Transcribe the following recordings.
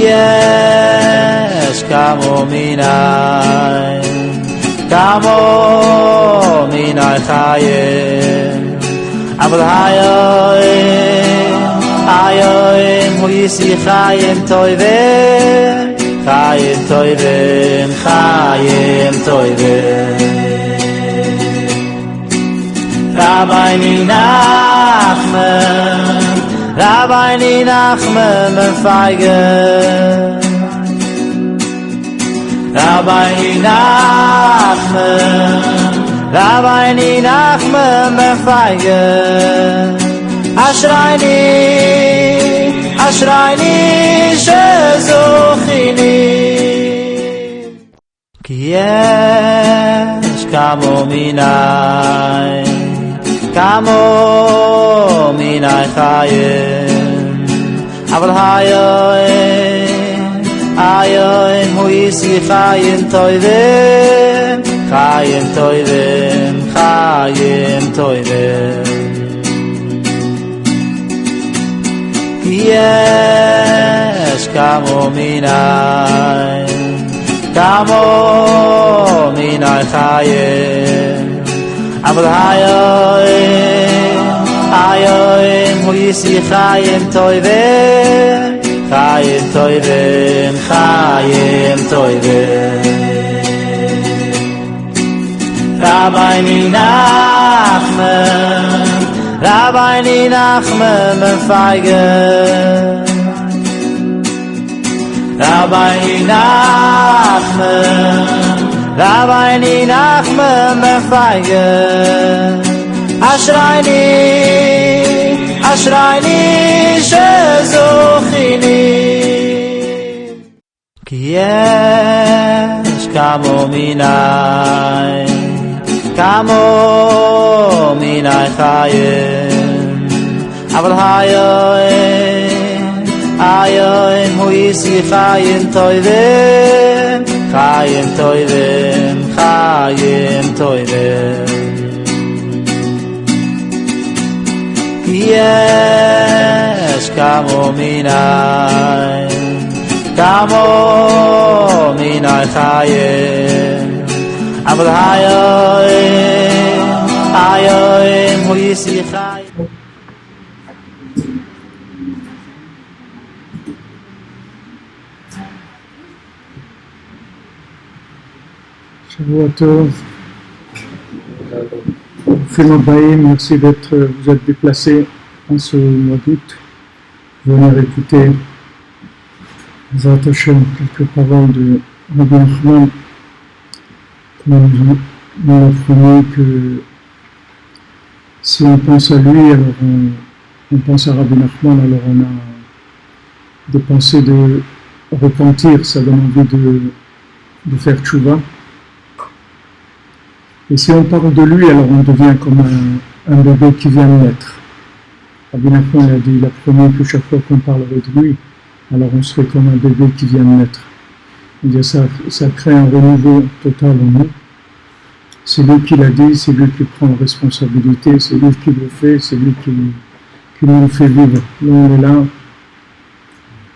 יש כמו מיני חיים אבל היום הוא יסי חיים טובים חיים טובים Rabbi Nachman mefeige Rabbi Nachman mefeige Ashreini shezochini Ki yesh kamo minai chayim אבל היום הוא יסי חיים טובים יש כמו מיני חיים אבל היום הוא יסי חיים טובים Rabbi Nachman mefeige Rabbi Nachman mefeige Ashreini shezochini Ki yesh kamo minai chayim אבל היום הוא יסי חיים טובים יש כמו מיני חיים אבל היום הוא יסי חיים Shavua Tov. Film Abaïm, merci d'être, vous êtes déplacés en ce mois d'août. Venir écouter Zat Hashem, quelques paroles de Rabbi Nachman. Comme nous apprenons que si on pense à lui, alors on pense à Rabbi Nachman, alors on a des pensées de repentir, ça donne envie de faire tchouva. Et si on parle de lui, alors on devient comme un bébé qui vient de naître. Rabbi Nachman a dit, il a promis que chaque fois qu'on parlerait de lui, alors on serait comme un bébé qui vient de naître. Ça crée un renouveau total en nous. C'est lui qui l'a dit, c'est lui qui prend la responsabilité, c'est lui qui le fait, c'est lui qui nous le fait vivre. Nous on est là,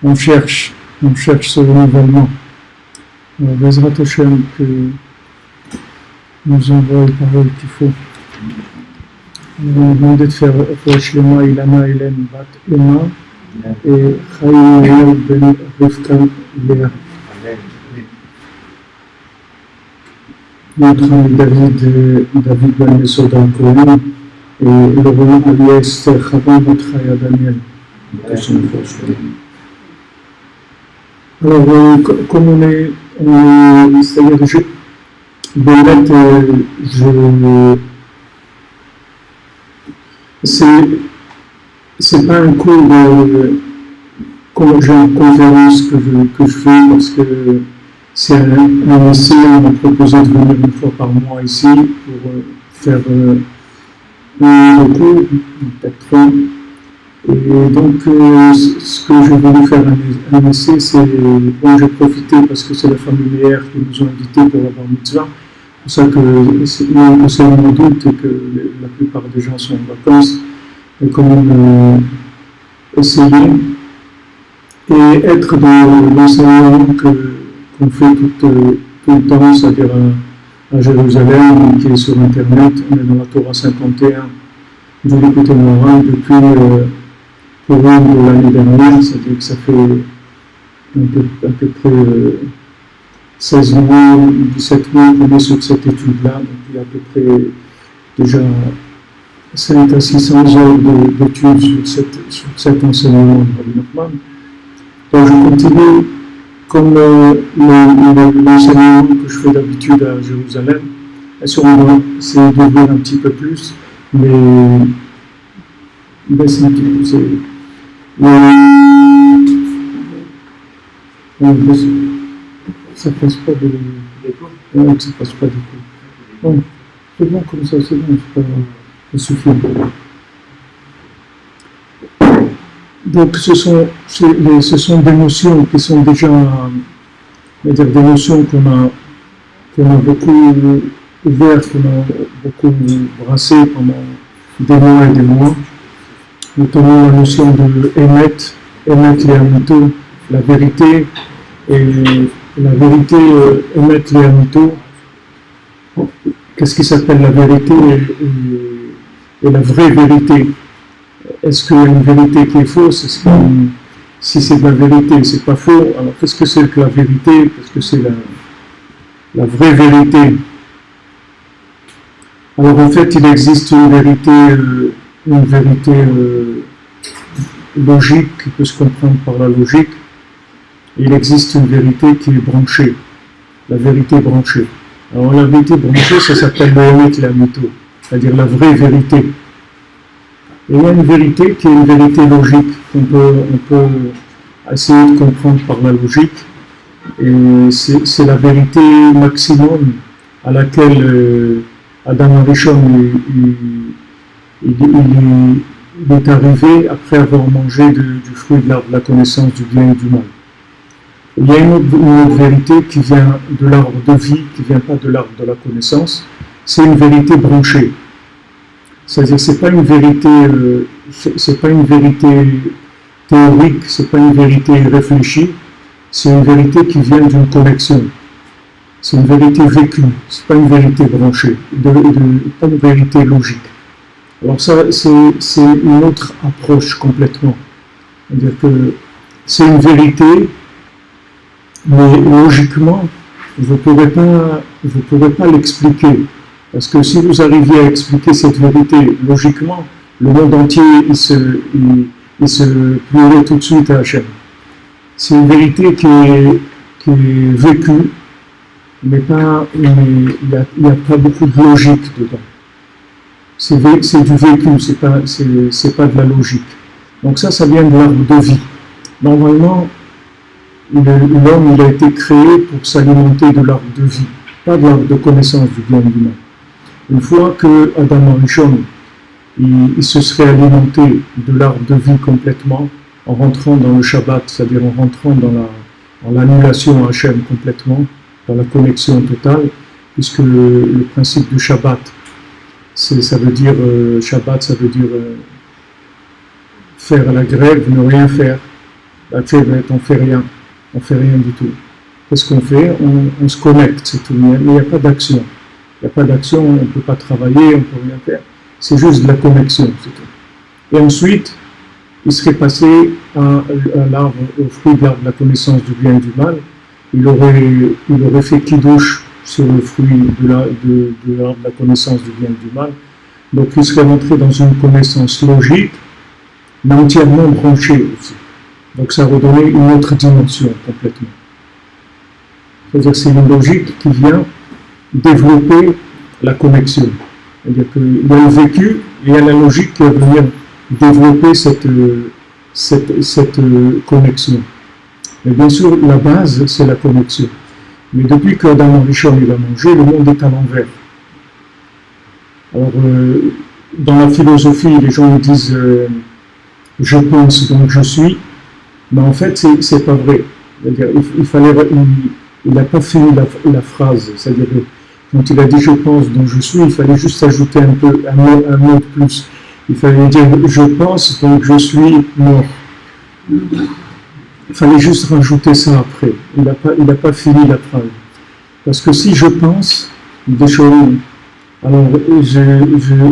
on cherche ce renouvellement. Alors, Bezrat Hashem, que nous envoie les paroles qu'il faut. On va demander de faire Rosh Lema, Ilana, Hélène, Bat, Emma et Chaim Ben Rivka, Léa. Notre ami David Ben Yesoda Cohen et le roman Aliès Chavan Bat Chaya Daniel. Alors, comme on est c'est-à-dire, באמת, c'est pas un cours comme genre conférence que je fais parce que c'est un essai, on m'a proposé de venir une fois par mois ici pour faire un cours, peut-être trois. Et donc, ce que je voulais faire un essai, c'est, bon, j'ai profité parce que c'est la famille Meir qui nous ont invités pour avoir mitzvah. C'est pour ça que c'est le mois d'août et que la plupart des gens sont en vacances. Et quand même essayer et être dans l'enseignement qu'on fait tout le temps, c'est-à-dire à Jérusalem, qui est sur Internet. On est dans la Torah 51 du Likutei Moharan depuis Purim de l'année dernière, c'est-à-dire que ça fait à peu près 16 mois, 17 mois qu'on est sur cette étude-là, donc il y a à peu près déjà 5 à 600 heures d'études sur cet enseignement de Rabbi Nachman. Donc je continue comme l'enseignement que je fais d'habitude à Jérusalem. Bien sûr, on va essayer d'ouvrir un petit peu plus, mais ça passe pas d'écho. Non, ça passe pas d'écho. Bon, c'est bon comme ça, c'est bon, ça suffit. Donc ce sont des notions qui sont déjà, des notions qu'on a beaucoup ouvertes, qu'on a beaucoup brassées pendant des mois et des mois, notamment la notion de Emet Leamito, la vérité, et la vérité Emet Leamito. Qu'est-ce qui s'appelle la vérité et la vraie vérité? Est-ce qu'il y a une vérité qui est fausse? Si c'est de la vérité, c'est pas faux, alors qu'est-ce que c'est que la vérité? Qu'est-ce que c'est la vraie vérité? Alors en fait, il existe une vérité logique qui peut se comprendre par la logique. Il existe une vérité qui est branchée, la vérité branchée. Alors la vérité branchée, ça s'appelle le Emet Leamito, c'est-à-dire la vraie vérité. Et il y a une vérité qui est une vérité logique, qu'on peut essayer de comprendre par la logique. Et c'est la vérité maximum à laquelle Adam Arishon il est arrivé après avoir mangé du fruit de l'arbre de la connaissance du bien et du mal. Il y a une autre vérité qui vient de l'arbre de vie, qui ne vient pas de l'arbre de la connaissance, c'est une vérité branchée. C'est-à-dire c'est pas une vérité théorique, c'est pas une vérité réfléchie, c'est une vérité qui vient d'une connexion. C'est une vérité vécue, c'est pas une vérité branchée, pas une vérité logique. Alors ça, c'est une autre approche complètement. C'est-à-dire que c'est une vérité, mais logiquement, vous ne pourrez pas l'expliquer. Parce que si vous arriviez à expliquer cette vérité logiquement, le monde entier il se plierait tout de suite à Hachem. C'est une vérité qui est vécue, mais il n'y a pas beaucoup de logique dedans. C'est du vécu, c'est pas de la logique. Donc ça vient de l'arbre de vie. Normalement, l'homme il a été créé pour s'alimenter de l'arbre de vie, pas de l'arbre de connaissance du bien et du mal. Une fois que Adam Arishon il se serait alimenté de l'arbre de vie complètement, en rentrant dans le Shabbat, c'est-à-dire en rentrant dans l'annulation à Hachem complètement, dans la connexion totale, puisque le principe du Shabbat, Shabbat, ça veut dire faire la grève, ne rien faire. La tchevet, on fait rien du tout. Qu'est-ce qu'on fait? On se connecte, c'est tout, mais il n'y a pas d'action. Il n'y a pas d'action, on ne peut pas travailler, on ne peut rien faire. C'est juste de la connexion, c'est tout. Et ensuite, il serait passé au fruit de l'arbre de la connaissance du bien et du mal. Il aurait fait kidouche sur le fruit de l'arbre de la connaissance du bien et du mal. Donc il serait rentré dans une connaissance logique, mais entièrement branchée aussi. Donc ça redonnait une autre dimension complètement. C'est-à-dire que c'est une logique qui vient développer la connexion. C'est-à-dire qu'il y a le vécu et il y a la logique qui va venir développer cette connexion. Mais bien sûr, la base, c'est la connexion. Mais depuis qu'Adam Arishon il a mangé, le monde est à l'envers. Alors, dans la philosophie, les gens disent je pense donc je suis, mais en fait, c'est pas vrai. C'est-à-dire, il n'a pas fini la phrase. C'est-à-dire, quand il a dit je pense donc je suis, il fallait juste ajouter un mot de plus. Il fallait dire je pense donc je suis mort. il fallait juste rajouter ça après. Il n'a pas fini la phrase. Parce que si je pense des choses, alors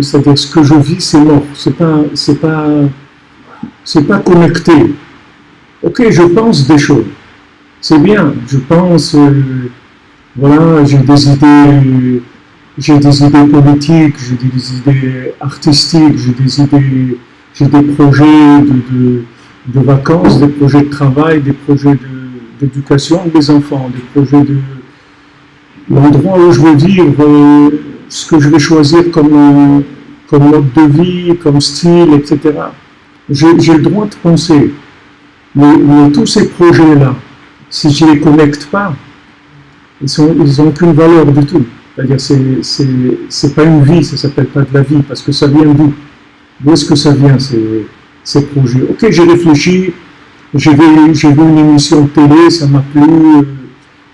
c'est-à-dire ce que je vis, c'est mort. C'est pas connecté. Ok, je pense des choses. C'est bien. Je pense, voilà, j'ai des idées politiques, j'ai des idées artistiques, j'ai des projets de vacances, des projets de travail, des projets d'éducation des enfants, des projets de l'endroit où je veux vivre, ce que je vais choisir comme mode de vie, comme style, etc. J'ai le droit de penser. Mais tous ces projets-là, si je ne les connecte pas, ils n'ont aucune valeur du tout. C'est-à-dire, c'est pas une vie, ça ne s'appelle pas de la vie, parce que ça vient d'où? D'où est-ce que ça vient, ces projets? Ok, j'ai réfléchi, j'ai vu une émission de télé, ça m'a plu,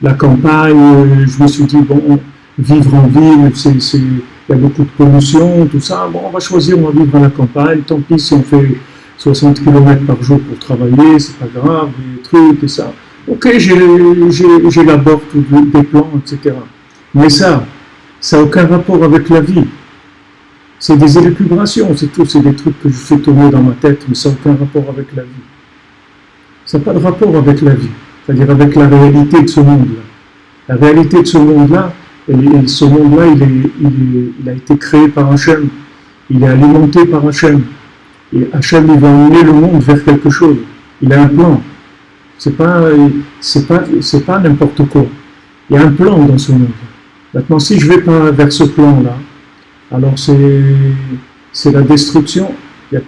la campagne, je me suis dit, bon, vivre en ville, il y a beaucoup de pollution, tout ça, bon, on va choisir, on va vivre à la campagne, tant pis si on fait 60 km par jour pour travailler, c'est pas grave, des trucs et ça. Ok, j'élabore des plans, etc. Mais ça n'a aucun rapport avec la vie. C'est des élucubrations, c'est tout, c'est des trucs que je fais tourner dans ma tête, mais ça n'a aucun rapport avec la vie. Ça n'a pas de rapport avec la vie, c'est-à-dire avec la réalité de ce monde-là. La réalité de ce monde-là, et ce monde-là, il a été créé par Hachem, il est alimenté par Hachem. Et Hachem, il va emmener le monde vers quelque chose. Il a un plan. C'est pas n'importe quoi. Il y a un plan dans ce monde. Maintenant, si je ne vais pas vers ce plan-là, alors c'est la destruction. Il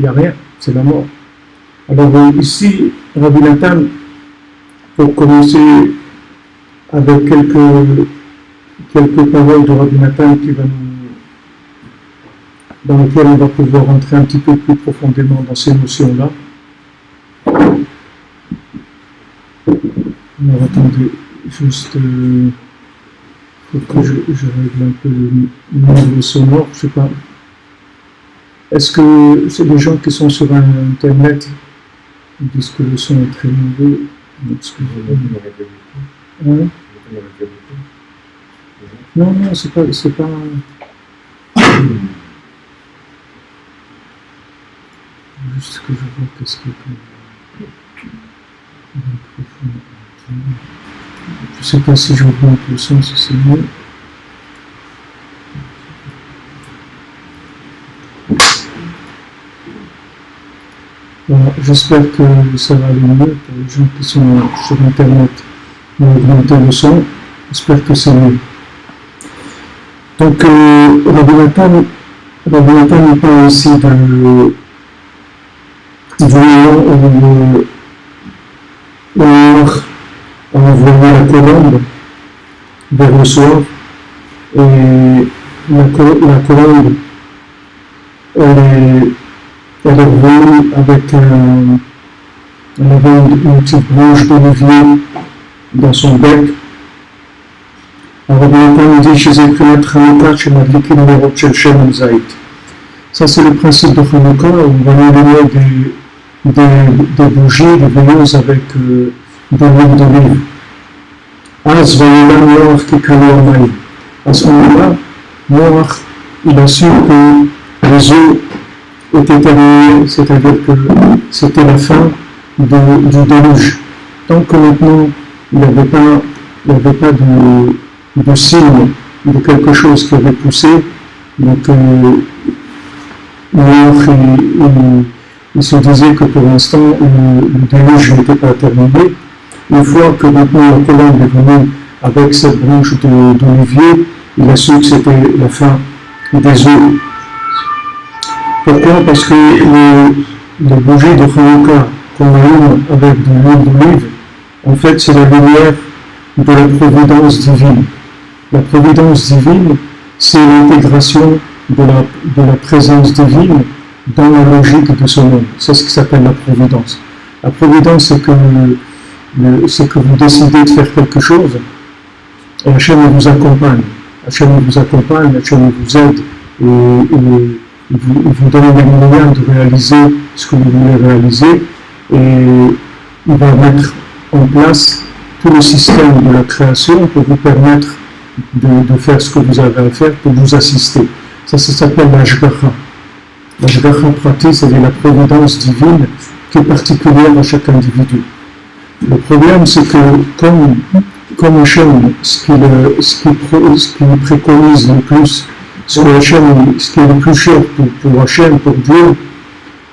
n'y a rien. C'est la mort. Alors ici, Rabbi Nathan, pour commencer avec quelques paroles de Rabbi Nathan dans lesquelles on va pouvoir entrer un petit peu plus profondément dans ces notions-là. Alors attendez, juste faut que je règle un peu le niveau sonore, je sais pas. Est-ce que c'est les gens qui sont sur internet qui disent que le son est très mauvais? Excusez-moi. Non, c'est pas. Juste que je vois qu'est-ce qu'il y a. Je ne sais pas si j'entends le son, si c'est mieux. Voilà, j'espère que ça va aller mieux pour les gens qui sont sur internet. On va augmenter le son. J'espère que c'est mieux. Donc, Rabbi Nathan parle aussi du Noach a envoyé la colombe vers le soir, et la colombe elle est revenue avec elle avait une petite branche d'olivier dans son bec. Alors Rabbi Nathan dit chez Ekriat Hanouka chez Madlikim Nerot Shel Shem Zayit. Ça c'est le principe de Hanouka, où on va allumer des bougies, des veilleuses avec des huiles d'olive. Az Vayolam Noach Kikalo Amayim. À ce moment-là, Noach, il a su que les eaux étaient terminées, c'est-à-dire que c'était la fin du déluge. Tant que maintenant, il n'y avait pas de signe de quelque chose qui avait poussé, donc Noach, il se disait que pour l'instant, le déluge n'était pas terminé. Une fois que maintenant la colombe est venue avec cette branche d'olivier, il a su que c'était la fin des eaux. Pourquoi? Parce que les bougies de Hanouka qu'on allume avec de l'huile d'olive, en fait, c'est la lumière de la providence divine. La providence divine, c'est l'intégration de la présence divine dans la logique de ce monde. C'est ce qui s'appelle la providence. La providence, c'est que vous décidez de faire quelque chose, et Hachem vous accompagne. Hachem vous accompagne, Hachem vous aide, et il vous donne les moyens de réaliser ce que vous voulez réaliser, et il va mettre en place tout le système de la création pour vous permettre de faire ce que vous avez à faire, pour vous assister. Ça s'appelle l'ashgacha. L'ashgacha pratique, c'est-à-dire la providence divine qui est particulière à chaque individu. Le problème, c'est que comme Hachem, ce qu'il préconise le plus, ce qui est le plus cher pour Hachem, pour Dieu,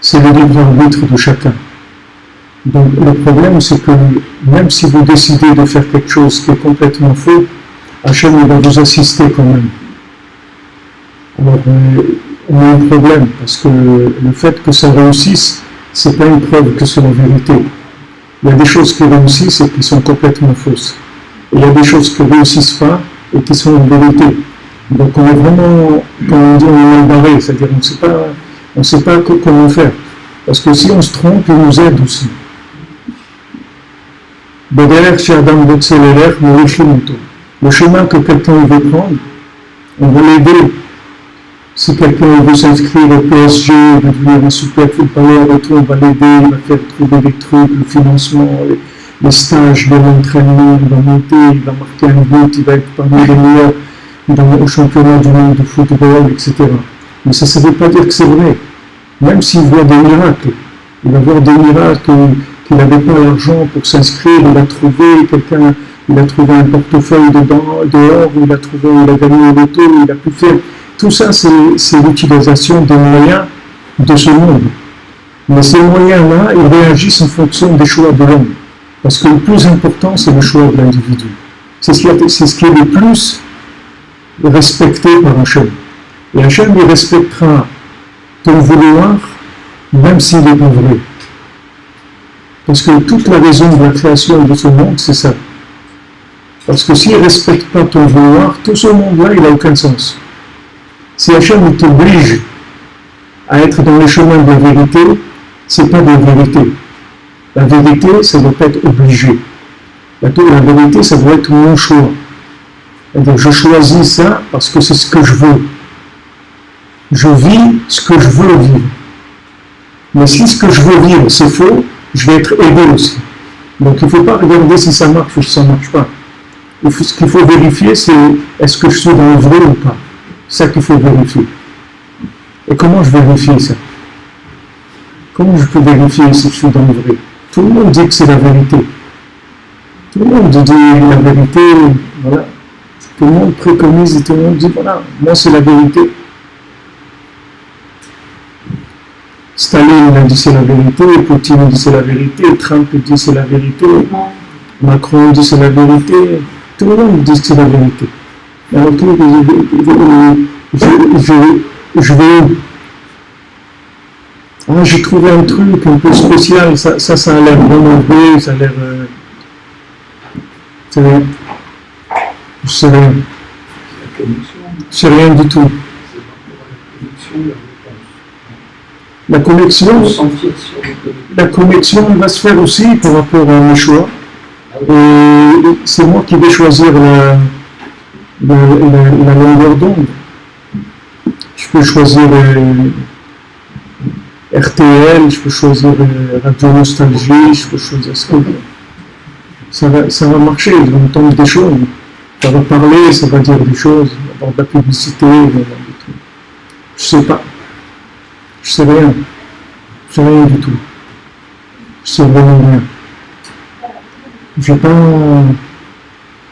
c'est le libre arbitre de chacun. Donc le problème, c'est que même si vous décidez de faire quelque chose qui est complètement faux, Hachem va vous assister quand même. Alors on a un problème, parce que le fait que ça réussisse, c'est pas une preuve que c'est la vérité. Il y a des choses qui réussissent et qui sont complètement fausses. Et il y a des choses qui ne réussissent pas et qui sont en vérité. Donc on est vraiment, quand on dit on est embarré, c'est-à-dire on ne sait pas comment faire. Parce que si on se trompe, il nous aide aussi. Le chemin que quelqu'un veut prendre, on va l'aider. Si quelqu'un veut s'inscrire au PSG, veut devenir un super footballeur et tout, on va l'aider, il va faire trouver des trucs, le financement, les stages de l'entraînement, il va monter, il va marquer un but, il va être parmi les meilleurs au championnat du monde de football, etc. Mais ça ne veut pas dire que c'est vrai. Même s'il voit des miracles, il va voir des miracles qu'il n'avait pas l'argent pour s'inscrire, il a trouvé quelqu'un, il a trouvé un portefeuille dehors, il a gagné au loto, il a pu faire. Tout ça, c'est l'utilisation des moyens de ce monde. Mais ces moyens-là, ils réagissent en fonction des choix de l'homme. Parce que le plus important, c'est le choix de l'individu. C'est ce qui est le plus respecté par Hachem. Et Hachem, il respectera ton vouloir, même s'il n'est pas vrai. Parce que toute la raison de la création de ce monde, c'est ça. Parce que s'il ne respecte pas ton vouloir, tout ce monde-là, il n'a aucun sens. Si Hachem t'oblige à être dans le chemin de la vérité, ce n'est pas de la vérité. La vérité, ça doit être obligé. La vérité, ça doit être mon choix. C'est-à-dire, je choisis ça parce que c'est ce que je veux. Je vis ce que je veux vivre. Mais si ce que je veux vivre, c'est faux, je vais être aidé aussi. Donc il ne faut pas regarder si ça marche ou si ça ne marche pas. Ce qu'il faut vérifier, c'est est-ce que je suis dans le vrai ou pas. C'est ça qu'il faut vérifier. Et comment je vérifie ça? Comment je peux vérifier si je suis dans le vrai? Tout le monde dit que c'est la vérité. Tout le monde dit la vérité, voilà. Tout le monde préconise et tout le monde dit voilà, moi c'est la vérité. Staline a dit c'est la vérité, Poutine dit c'est la vérité, Trump dit c'est la vérité, Macron dit c'est la vérité, tout le monde dit que c'est la vérité. Alors je vais... Ah, j'ai trouvé un truc un peu spécial, ça a l'air vraiment vrai, ça a l'air... c'est rien. Je sais rien. C'est rien du tout. La connexion va se faire aussi par rapport à mes choix. Et c'est moi qui vais choisir la longueur d'onde. Je peux choisir RTL, je peux choisir Radio Nostalgie, je peux choisir ce que ça va marcher, je vais entendre des choses. Ça va parler, ça va dire des choses, il va y avoir de la publicité, il va y avoir des trucs. Je sais pas. Je sais rien. Je sais rien du tout. Je sais vraiment rien.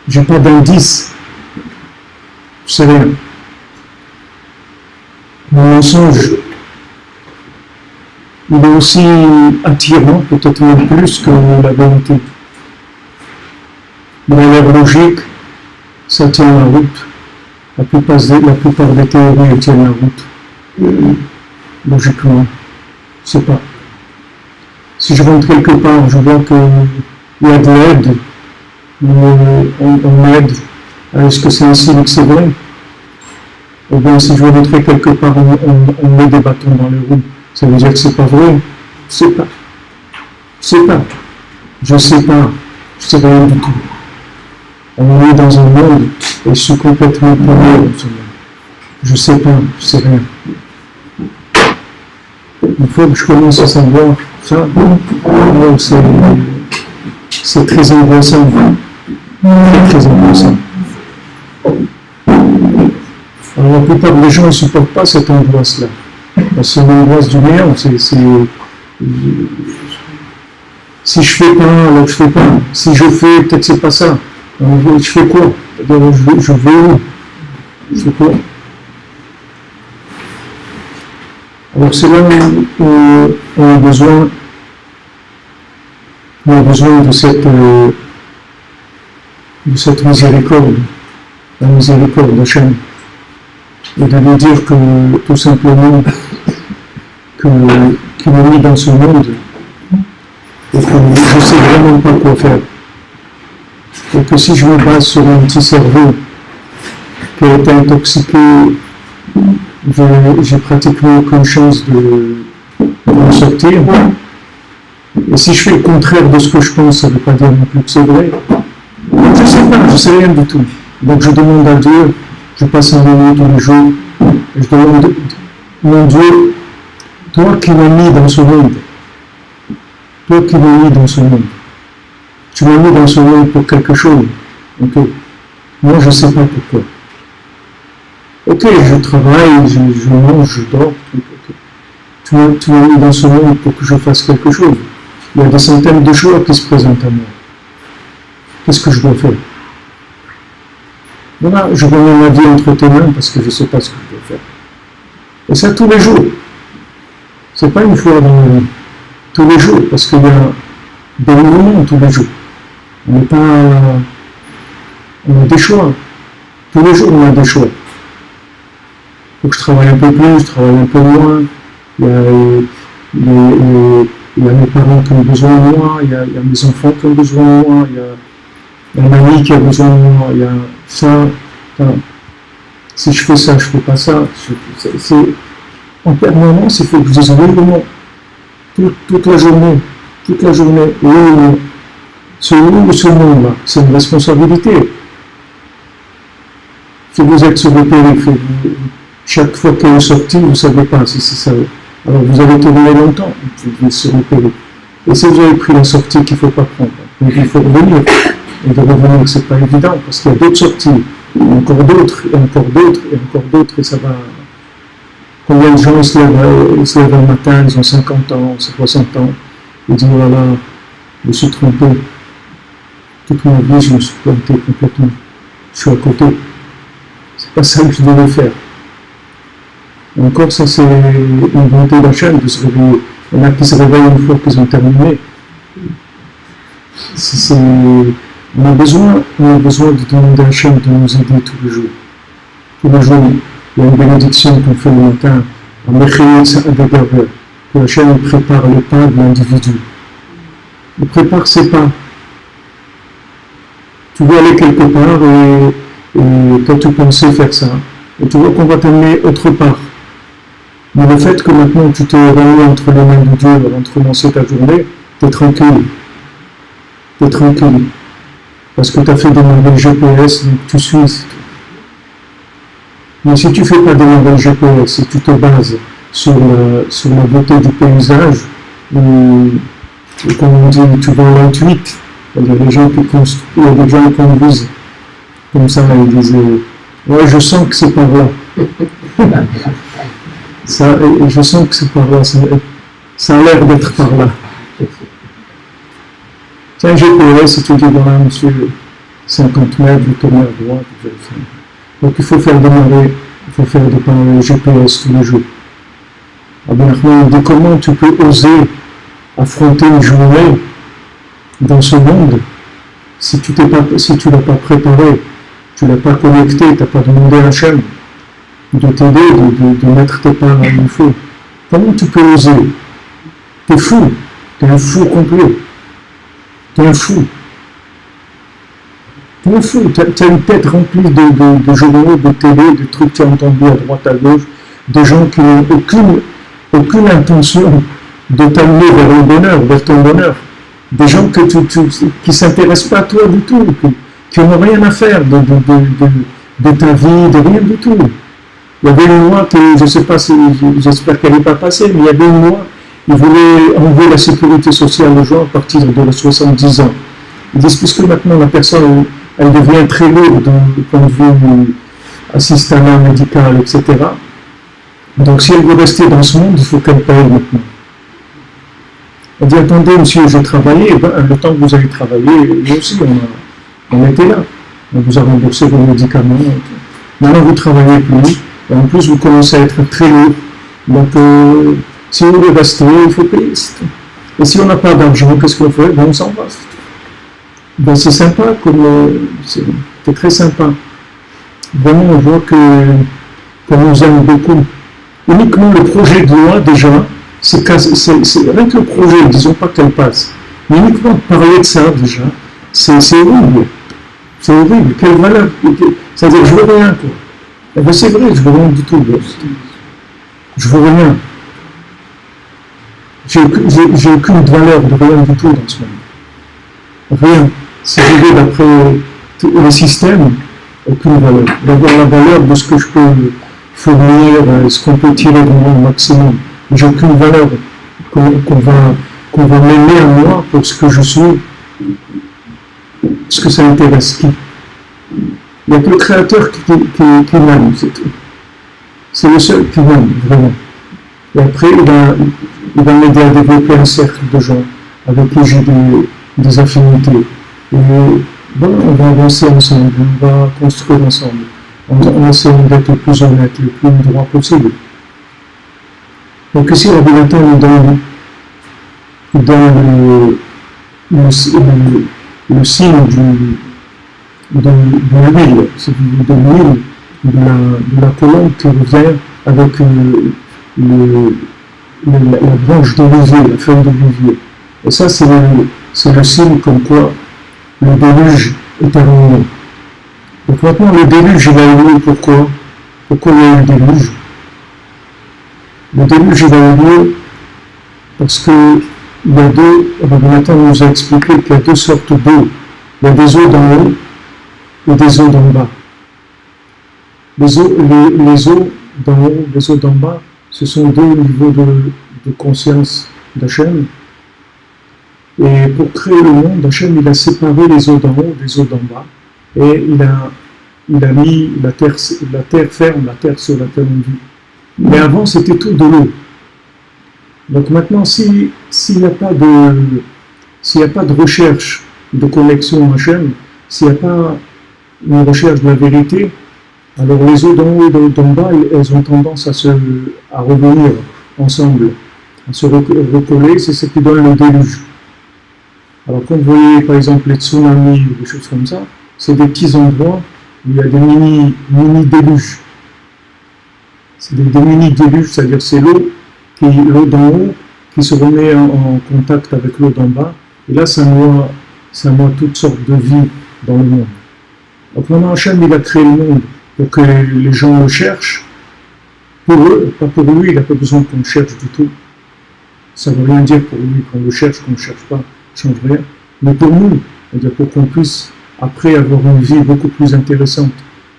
J'ai pas d'indice. Je sais rien. Mon mensonge, il est aussi attirant, peut-être même plus que la vérité. Dans l'air logique, ça tient la route. La plupart des théories tiennent la route. Logiquement, je sais pas. Si je rentre quelque part, je vois qu'il y a de l'aide, on m'aide. Est-ce que c'est un signe que c'est vrai? Ou bien si je veux rentrer quelque part, on met des bâtons dans les roues. Ça veut dire que c'est pas vrai? Je sais pas. Je sais pas. Je sais pas. Je sais rien du tout. On est dans un monde et je suis complètement paumé dans ce monde. Je sais pas. Je sais rien. Il faut que je commence à savoir ça. c'est très angoissant. Très angoissant. Alors la plupart des gens ne supportent pas cette angoisse-là. C'est l'angoisse du néant. Si je fais pas, alors je fais pas. Si je fais, peut-être c'est pas ça. Alors, je fais quoi? Je vais où? Je fais quoi? Alors c'est là où on a besoin de cette miséricorde, la miséricorde d'Hachem. Et de lui dire que, tout simplement, qu'il m'a mis dans ce monde et que je ne sais vraiment pas quoi faire. Et que si je me base sur un petit cerveau qui a été intoxiqué, j'ai pratiquement aucune chance de m'en sortir. Et si je fais le contraire de ce que je pense, ça ne veut pas dire non plus que c'est vrai. Donc je ne sais pas, je ne sais rien du tout. Donc je demande à Dieu, je passe un moment tous les jours, et je demande, mon Dieu, toi qui m'as mis dans ce monde, tu m'as mis dans ce monde pour quelque chose. Ok. Moi je ne sais pas pourquoi. Ok, je travaille, je mange, je dors. Okay. Tu m'as mis dans ce monde pour que je fasse quelque chose. Il y a des centaines de choix qui se présentent à moi. Qu'est-ce que je dois faire? Voilà, je remets ma vie entre tes mains parce que je ne sais pas ce que je dois faire. Et ça tous les jours. C'est pas une fois dans la vie. Tous les jours, parce qu'il y a des moments tous les jours. On a des choix. Tous les jours, on a des choix. Il faut que je travaille un peu plus, je travaille un peu moins. Il y a mes parents qui ont besoin de moi, il y a mes enfants qui ont besoin de moi, il y a ma amie qui a besoin de moi, il y a ça. Si je fais ça, je ne fais pas ça. C'est en permanence, il faut que je dise oui ou non. Toute la journée. Oui ou non. Ce oui ou ce non-là, c'est une responsabilité. Si vous êtes sur le périph', chaque fois qu'il y a une sortie, vous ne savez pas si c'est ça. Alors vous avez tourné longtemps, vous êtes sur le périph'. Et si vous avez pris la sortie qu'il ne faut pas prendre, donc il faut revenir. Et de revenir, ce n'est pas évident, parce qu'il y a d'autres sorties, encore d'autres, et encore d'autres, et encore d'autres, et ça va. Combien de gens se lèvent le matin, ils ont 50 ans, 60 ans, ils disent voilà, je me suis trompé. Toute ma vie, je me suis planté complètement. Je suis à côté. C'est pas ça que je devais faire. Et encore, ça, c'est une volonté d'Hachem de se réveiller. Il y en a qui se réveillent une fois qu'ils ont terminé. On a besoin de demander à Hachem de nous aider tous les jours. Tous les jours, il y a une bénédiction qu'on fait le matin, que Hachem prépare les pas de l'individu. Il prépare ses pas. Tu veux aller quelque part et toi tu pensais faire ça. Et tu vois qu'on va t'amener autre part. Mais le fait que maintenant tu t'es remis entre les mains de Dieu avant de commencer ta journée, tu es tranquille. Tu es tranquille. Parce que tu as fait démarrer le GPS, donc tu suis. Mais si tu ne fais pas démarrer le GPS, si tu te bases sur la beauté du paysage, ou comme on dit, tu vas à l'intuite, il y a des gens qui conduisent comme ça, ils disent ouais, je sens que c'est par là. Je sens que c'est par là, ça a l'air d'être par là. Tiens, GPS, et tu dis voilà, monsieur, 50 mètres, vous tournez à droite. Donc il faut faire démarrer le GPS tous les jours. Alors on dit comment tu peux oser affronter une journée dans ce monde si tu ne l'as pas préparé, tu ne l'as pas connecté, tu n'as pas demandé à Hachem de t'aider, de mettre tes pas là où il faut. Comment tu peux oser? T'es fou, t'es un fou complet. T'es un fou. T'es un fou, t'as une tête remplie de journaux, de télé, de trucs que tu as entendus à droite, à gauche, des gens qui n'ont aucune intention de t'amener vers le bonheur, vers ton bonheur. Des gens qui ne s'intéressent pas à toi du tout, qui n'ont rien à faire de ta vie, de rien du tout. Il y avait une loi que, je ne sais pas si, j'espère qu'elle n'est pas passée, mais il y avait une loi, ils voulaient enlever la sécurité sociale aux gens à partir de 70 ans. Ils disent, puisque maintenant la personne, elle devient très lourde du point de vue assistanat médical, etc. Donc si elle veut rester dans ce monde, il faut qu'elle paye maintenant. On dit, attendez, monsieur, j'ai travaillé, le temps que vous avez travaillé, nous aussi, on était là. On vous a remboursé vos médicaments. Maintenant, vous ne travaillez plus, et en plus, vous commencez à être très lourd. Donc, si vous voulez rester, il faut payer. Et si on n'a pas d'argent, qu'est-ce qu'on fait? Ben, on s'en va. Ben, c'est sympa, c'est très sympa. Vraiment, on voit qu'on nous aime beaucoup. Uniquement le projet de loi, déjà, c'est rien que le projet, disons pas qu'elle passe. Mais uniquement de parler de ça, déjà, c'est horrible. C'est horrible. Quelle valeur? C'est-à-dire, je veux rien, quoi. Eh ben, c'est vrai, je veux rien du tout. Je veux rien. J'ai aucune valeur de rien du tout dans ce monde. Rien. Si je vais d'après les systèmes, aucune valeur. D'avoir la valeur de ce que je peux fournir, ce qu'on peut tirer de moi au maximum. J'ai aucune valeur qu'on va m'aimer à moi pour ce que je suis. Parce que ça intéresse qui? Il n'y a que le Créateur qui m'aime, c'est tout. C'est le seul qui m'aime, vraiment. Et après, il va m'aider à développer un cercle de gens avec qui j'ai des affinités. Et bon, on va avancer ensemble, on va construire ensemble, en essayant d'être le plus honnête, le plus droit possible. Donc ici, la Bélatin nous donne le signe de l'huile, c'est de l'huile, de la colombe qui revient avec la branche d'olivier, la feuille d'olivier. Et ça, c'est le signe comme quoi le déluge est terminé. Donc maintenant, le déluge, il a eu lieu pourquoi? Pourquoi il y a eu le déluge? Le déluge, il a eu lieu parce que il y a Rabbi nous a expliqué qu'il y a deux sortes d'eau. Il y a des eaux d'en haut et des eaux d'en bas. Les eaux d'en haut, les eaux d'en bas, ce sont deux niveaux de conscience d'Hachem. Et pour créer le monde, Hachem, il a séparé les eaux d'en haut des eaux d'en bas. Et il a mis la terre ferme, la terre sur laquelle on vit. Mais avant, c'était tout de l'eau. Donc maintenant, s'il n'y a pas de recherche de connexion à Hachem, s'il n'y a pas une recherche de la vérité, alors les eaux d'en haut et d'en bas, elles ont tendance à revenir ensemble, à se recoller, c'est ce qui donne le déluge. Alors quand vous voyez par exemple les tsunamis ou des choses comme ça, c'est des petits endroits où il y a des mini-déluges. C'est des mini-déluges, c'est-à-dire c'est l'eau d'en haut qui se remet en contact avec l'eau d'en bas, et là ça noie toutes sortes de vies dans le monde. Donc maintenant Hachem, il a créé le monde pour que les gens le cherchent, pour eux, pas pour lui, il n'a pas besoin qu'on le cherche du tout. Ça ne veut rien dire pour lui qu'on le cherche, qu'on ne le cherche pas, ça ne change rien. Mais pour nous, c'est-à-dire pour qu'on puisse après avoir une vie beaucoup plus intéressante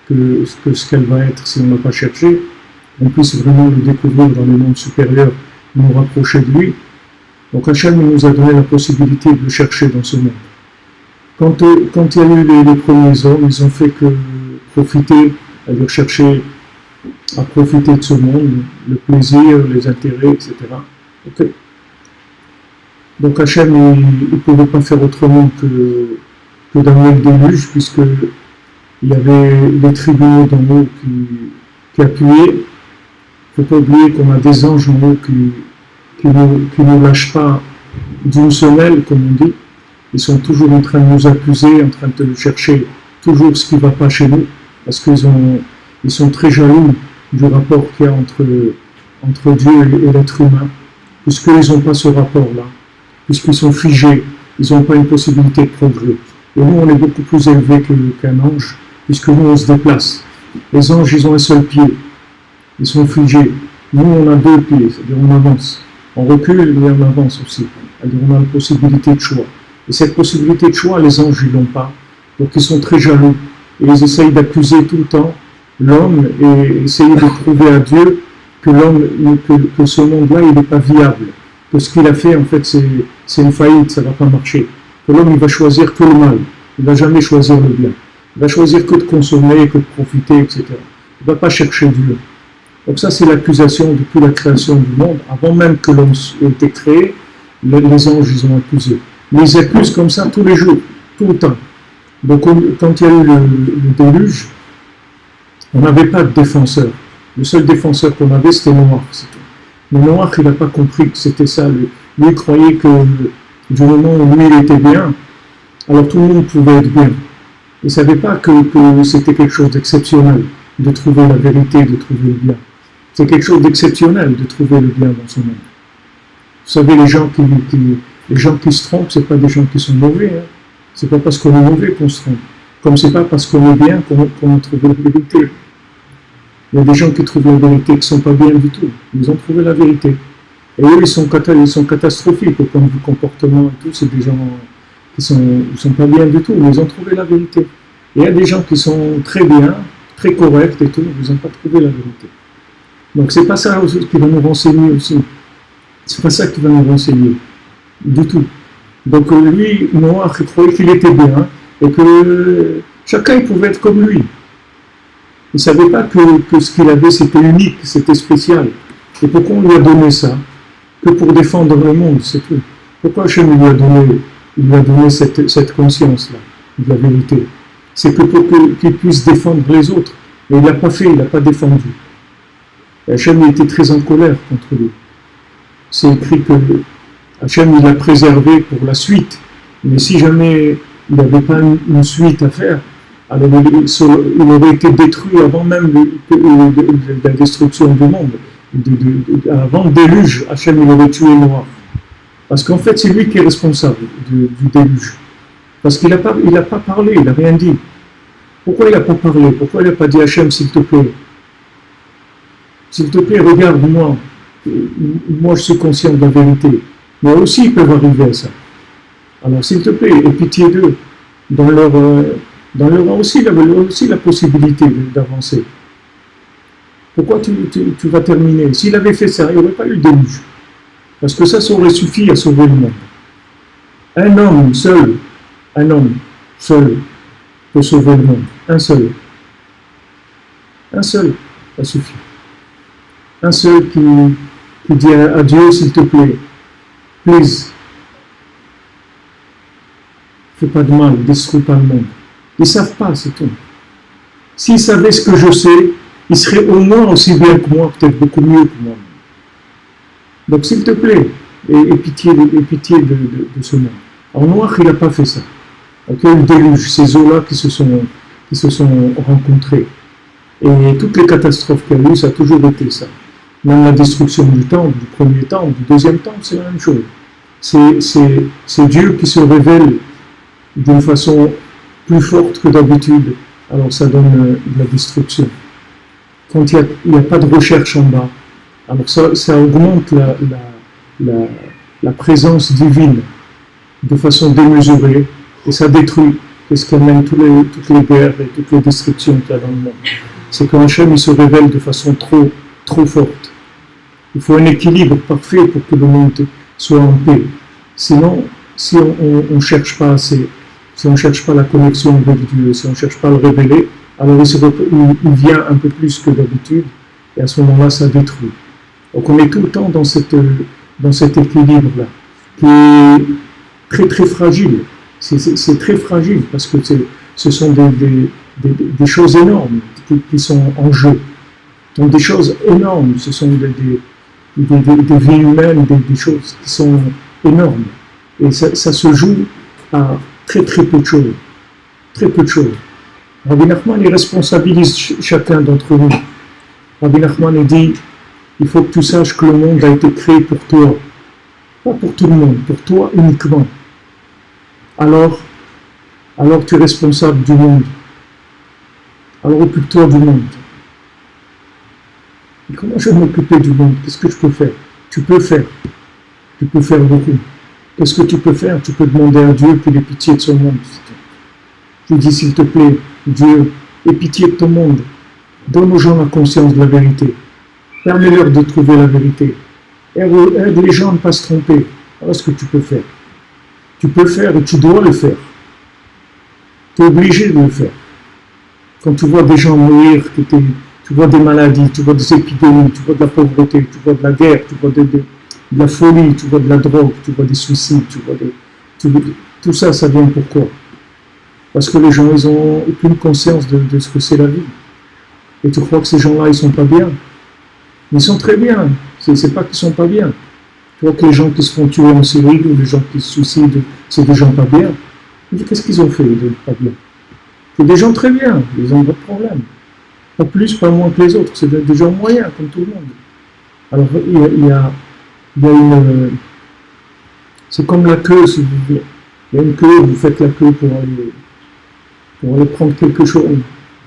que ce qu'elle va être si on n'a pas cherché, on puisse vraiment le découvrir dans le monde supérieur, nous rapprocher de lui. Donc Hachem nous a donné la possibilité de le chercher dans ce monde. Quand il y a eu les premiers hommes, ils ont fait que profiter, c'est-à-dire chercher à profiter de ce monde, le plaisir, les intérêts, etc. Okay. Donc Hachem, il ne pouvait pas faire autrement que d'amener le déluge, puisqu'il y avait les tribunaux d'en haut qui appuyaient. Il ne faut pas oublier qu'on a des anges en haut qui ne lâchent pas d'une semelle, comme on dit. Ils sont toujours en train de nous accuser, en train de chercher toujours ce qui ne va pas chez nous, parce qu'ils sont très jaloux du rapport qu'il y a entre Dieu et l'être humain, puisqu'ils n'ont pas ce rapport-là, puisqu'ils sont figés, ils n'ont pas une possibilité de progrès. Et nous, on est beaucoup plus élevés qu'un ange, puisque nous, on se déplace. Les anges, ils ont un seul pied, ils sont figés. Nous, on a deux pieds, c'est-à-dire on avance. On recule, mais on avance aussi. C'est-à-dire on a une possibilité de choix. Et cette possibilité de choix, les anges, ils l'ont pas. Donc ils sont très jaloux. Et ils essayent d'accuser tout le temps l'homme et essayer de prouver à Dieu que que ce monde-là, il n'est pas viable. Que ce qu'il a fait, en fait, c'est une faillite, ça ne va pas marcher. que l'homme il va choisir que le mal, il ne va jamais choisir le bien. Il va choisir que de consommer, que de profiter, etc. Il ne va pas chercher Dieu. Donc ça, c'est l'accusation depuis la création du monde. Avant même que l'homme ait été créé, les anges, ils ont accusé. Mais ils accusent comme ça tous les jours, tout le temps. Donc quand il y a eu le déluge, on n'avait pas de défenseur. Le seul défenseur qu'on avait, c'était Noach. Mais Noach, il n'a pas compris que c'était ça. Lui, il croyait que du moment où lui, il était bien, alors tout le monde pouvait être bien. Il ne savait pas que c'était quelque chose d'exceptionnel de trouver la vérité, de trouver le bien. C'est quelque chose d'exceptionnel de trouver le bien dans ce monde. Vous savez, les gens qui se trompent, ce n'est pas des gens qui sont mauvais. Hein. Ce n'est pas parce qu'on est mauvais qu'on se trompe. Comme ce n'est pas parce qu'on est bien qu'on a trouvé la vérité. Il y a des gens qui trouvent la vérité qui ne sont pas bien du tout. Ils ont trouvé la vérité. Et eux, ils sont catastrophiques au point de vue comportement et tout. C'est des gens qui ne sont pas bien du tout, mais ils ont trouvé la vérité. Et il y a des gens qui sont très bien, très corrects et tout, ils n'ont pas trouvé la vérité. Donc c'est pas ça qui va nous renseigner aussi. C'est pas ça qui va nous renseigner. Du tout. Donc lui, Noach, il croyait qu'il était bien et que chacun il pouvait être comme lui. Il ne savait pas que ce qu'il avait c'était unique, c'était spécial. Et pourquoi on lui a donné ça? Que pour défendre le monde, c'est tout. Pourquoi Hachem lui a donné cette conscience-là, de la vérité? C'est que pour qu'il puisse défendre les autres. Mais il ne l'a pas fait, il ne l'a pas défendu. Hachem était très en colère contre lui. C'est écrit que Hachem il l'a préservé pour la suite. Mais si jamais il n'avait pas une suite à faire, alors il aurait été détruit avant même la destruction du monde. Avant le déluge, Hachem il aurait tué Noach. Parce qu'en fait, c'est lui qui est responsable du déluge. Parce qu'il n'a pas parlé, il n'a rien dit. Pourquoi il n'a pas parlé? Pourquoi il n'a pas dit Hachem, s'il te plaît? S'il te plaît, regarde-moi. Moi, je suis conscient de la vérité. Mais aussi, ils peuvent arriver à ça. Alors, s'il te plaît, aie pitié d'eux. Dans leur aussi la possibilité d'avancer. Pourquoi tu vas terminer? S'il avait fait ça, il n'y aurait pas eu de déluge. Parce que ça aurait suffi à sauver le monde. Un homme seul peut sauver le monde. Un seul, ça suffit. Un seul qui dit à Dieu, s'il te plaît, please, fais pas de mal, détruis pas le monde. Ils ne savent pas, c'est tout. S'ils savaient ce que je sais, ils seraient au moins aussi bien que moi, peut-être beaucoup mieux que moi. Donc s'il te plaît, aie pitié de ce monde. Alors Noach, il n'a pas fait ça. Donc il y a eu le déluge, ces eaux-là qui se sont rencontrées. Et toutes les catastrophes qu'il y a eu, ça a toujours été ça. Même la destruction du temple, du premier temple, du deuxième temple, c'est la même chose. C'est Dieu qui se révèle d'une façon plus forte que d'habitude. Alors ça donne de la destruction. Quand il n'y a pas de recherche en bas, alors ça augmente la présence divine de façon démesurée et ça détruit. C'est ce qui amène toutes les guerres et toutes les destructions qu'il y a dans le monde. C'est qu'un Hachem il se révèle de façon trop forte. Il faut un équilibre parfait pour que le monde soit en paix. Sinon, si on ne cherche pas assez, si on ne cherche pas la connexion avec Dieu, si on ne cherche pas à le révéler, alors il vient un peu plus que d'habitude et à ce moment-là, ça détruit. Donc on est tout le temps dans cet équilibre-là, qui est très très fragile. C'est très fragile parce que ce sont des choses énormes qui sont en jeu. Donc des choses énormes, ce sont des vies humaines, des choses qui sont énormes. Et ça se joue à très très peu de choses. Très peu de choses. Rabbi Nachman il responsabilise chacun d'entre nous. Rabbi Nachman dit il faut que tu saches que le monde a été créé pour toi. Pas pour tout le monde, pour toi uniquement. Alors tu es responsable du monde. Alors occupe-toi du monde. Et comment je vais m'occuper du monde? Qu'est-ce que je peux faire? Tu peux faire beaucoup. Qu'est-ce que tu peux faire? Tu peux demander à Dieu qu'il ait pitié de son monde. Tu dis s'il te plaît, Dieu, aie pitié de ton monde. Donne aux gens la conscience de la vérité. Permets-leur de trouver la vérité. Aide les gens à ne pas se tromper. Voilà ce que tu peux faire. Tu peux le faire et tu dois le faire. Tu es obligé de le faire. Quand tu vois des gens mourir, tu vois des maladies, tu vois des épidémies, tu vois de la pauvreté, tu vois de la guerre, tu vois de la folie, tu vois de la drogue, tu vois des suicides, tout ça, ça vient pourquoi? Parce que les gens, ils n'ont aucune conscience de ce que c'est la vie. Et tu crois que ces gens-là, ils sont pas bien? Ils sont très bien. C'est pas qu'ils sont pas bien. Tu vois que les gens qui se font tuer en série ou les gens qui se suicident, c'est des gens pas bien. Mais qu'est-ce qu'ils ont fait de pas bien? C'est des gens très bien, ils ont pas de problème. Pas plus, pas moins que les autres. C'est des gens moyens, comme tout le monde. Alors, il y a une... C'est comme la queue, si vous voulez. Il y a une queue, vous faites la queue pour aller prendre quelque chose.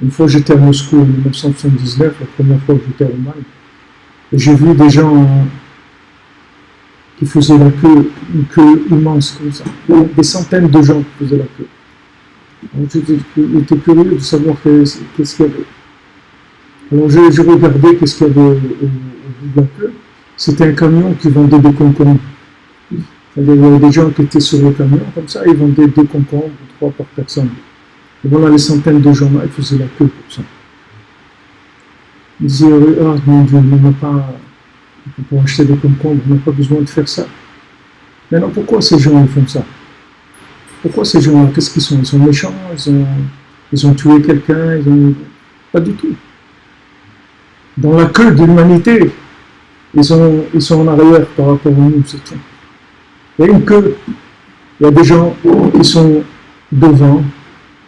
Une fois, j'étais à Moscou en 1979, la première fois que j'étais à Allemagne, et j'ai vu des gens qui faisaient la queue, une queue immense comme ça. Des centaines de gens qui faisaient la queue. Donc, j'étais curieux de savoir qu'est-ce qu'il y avait. Alors j'ai regardé qu'est-ce qu'il y avait au bout de la queue. C'était un camion qui vendait des concombres. Il y avait des gens qui étaient sur le camion, comme ça, ils vendaient 2 concombres, 3 par personne. Et voilà les centaines de gens là, ils faisaient la queue pour ça. Ils disaient, ah mon Dieu, on n'a pas, pour acheter des concombres, on n'a pas besoin de faire ça. Mais non, pourquoi ces gens ils font ça? Pourquoi ces gens-là, qu'est-ce qu'ils sont? Ils sont méchants, ils ont tué quelqu'un, pas du tout. Dans la queue de l'humanité, ils sont en arrière par rapport à nous, c'est tout. Il y a une queue, il y a des gens qui sont devant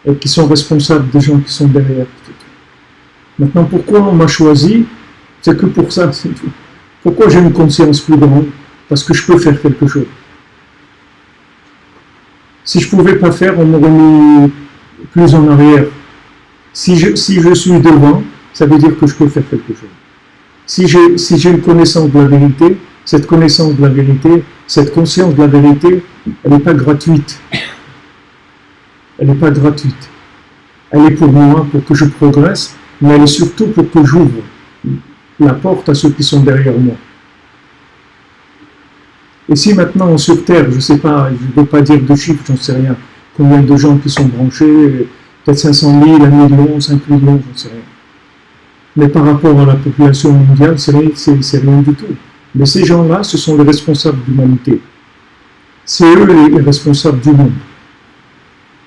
et qui sont responsables des gens qui sont derrière. Maintenant, pourquoi on m'a choisi? C'est que pour ça, c'est tout. Pourquoi j'ai une conscience plus grande? Parce que je peux faire quelque chose. Si je ne pouvais pas faire, on m'aurait mis plus en arrière. Si je suis devant, ça veut dire que je peux faire quelque chose. Si j'ai une connaissance de la vérité, cette connaissance de la vérité, cette conscience de la vérité, elle n'est pas gratuite. Elle n'est pas gratuite. Elle est pour moi, pour que je progresse, mais elle est surtout pour que j'ouvre la porte à ceux qui sont derrière moi. Et si maintenant sur Terre, je ne sais pas, je ne veux pas dire de chiffres, j'en sais rien, combien de gens qui sont branchés, peut-être 500 000, 1 million, 5 millions, j'en sais rien. Mais par rapport à la population mondiale, c'est rien du tout. Mais ces gens-là, ce sont les responsables de l'humanité. C'est eux les responsables du monde.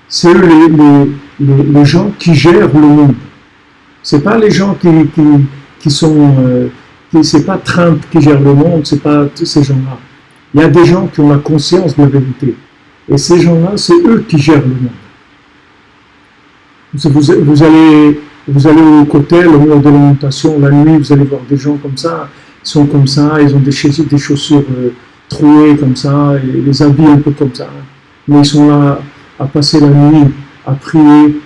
C'est eux les gens qui gèrent le monde. C'est pas les gens qui sont... c'est pas Trump qui gère le monde, c'est pas tous ces gens-là. Il y a des gens qui ont la conscience de la vérité. Et ces gens-là, c'est eux qui gèrent le monde. Vous allez au cocktail, au mur de l'alimentation, la nuit, vous allez voir des gens comme ça, ils sont comme ça, ils ont des chaussures trouées comme ça, et les habits un peu comme ça. Mais ils sont là à passer la nuit, à prier.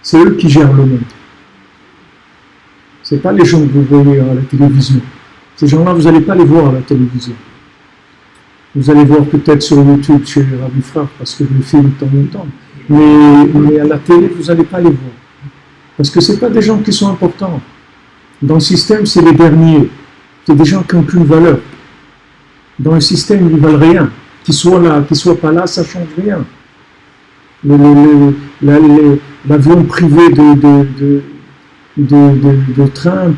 C'est eux qui gèrent le monde. Ce n'est pas les gens que vous voyez à la télévision. Ces gens-là, vous n'allez pas les voir à la télévision. Vous allez voir peut-être sur YouTube chez Ravi Frère, parce que je le filme de temps en temps. Mais à la télé, vous n'allez pas les voir. Parce que ce n'est pas des gens qui sont importants. Dans le système, c'est les derniers. C'est des gens qui n'ont aucune valeur. Dans le système, ils ne valent rien. Qu'ils soient là, qu'ils ne soient pas là, ça ne change rien. L'avion privé de Trump,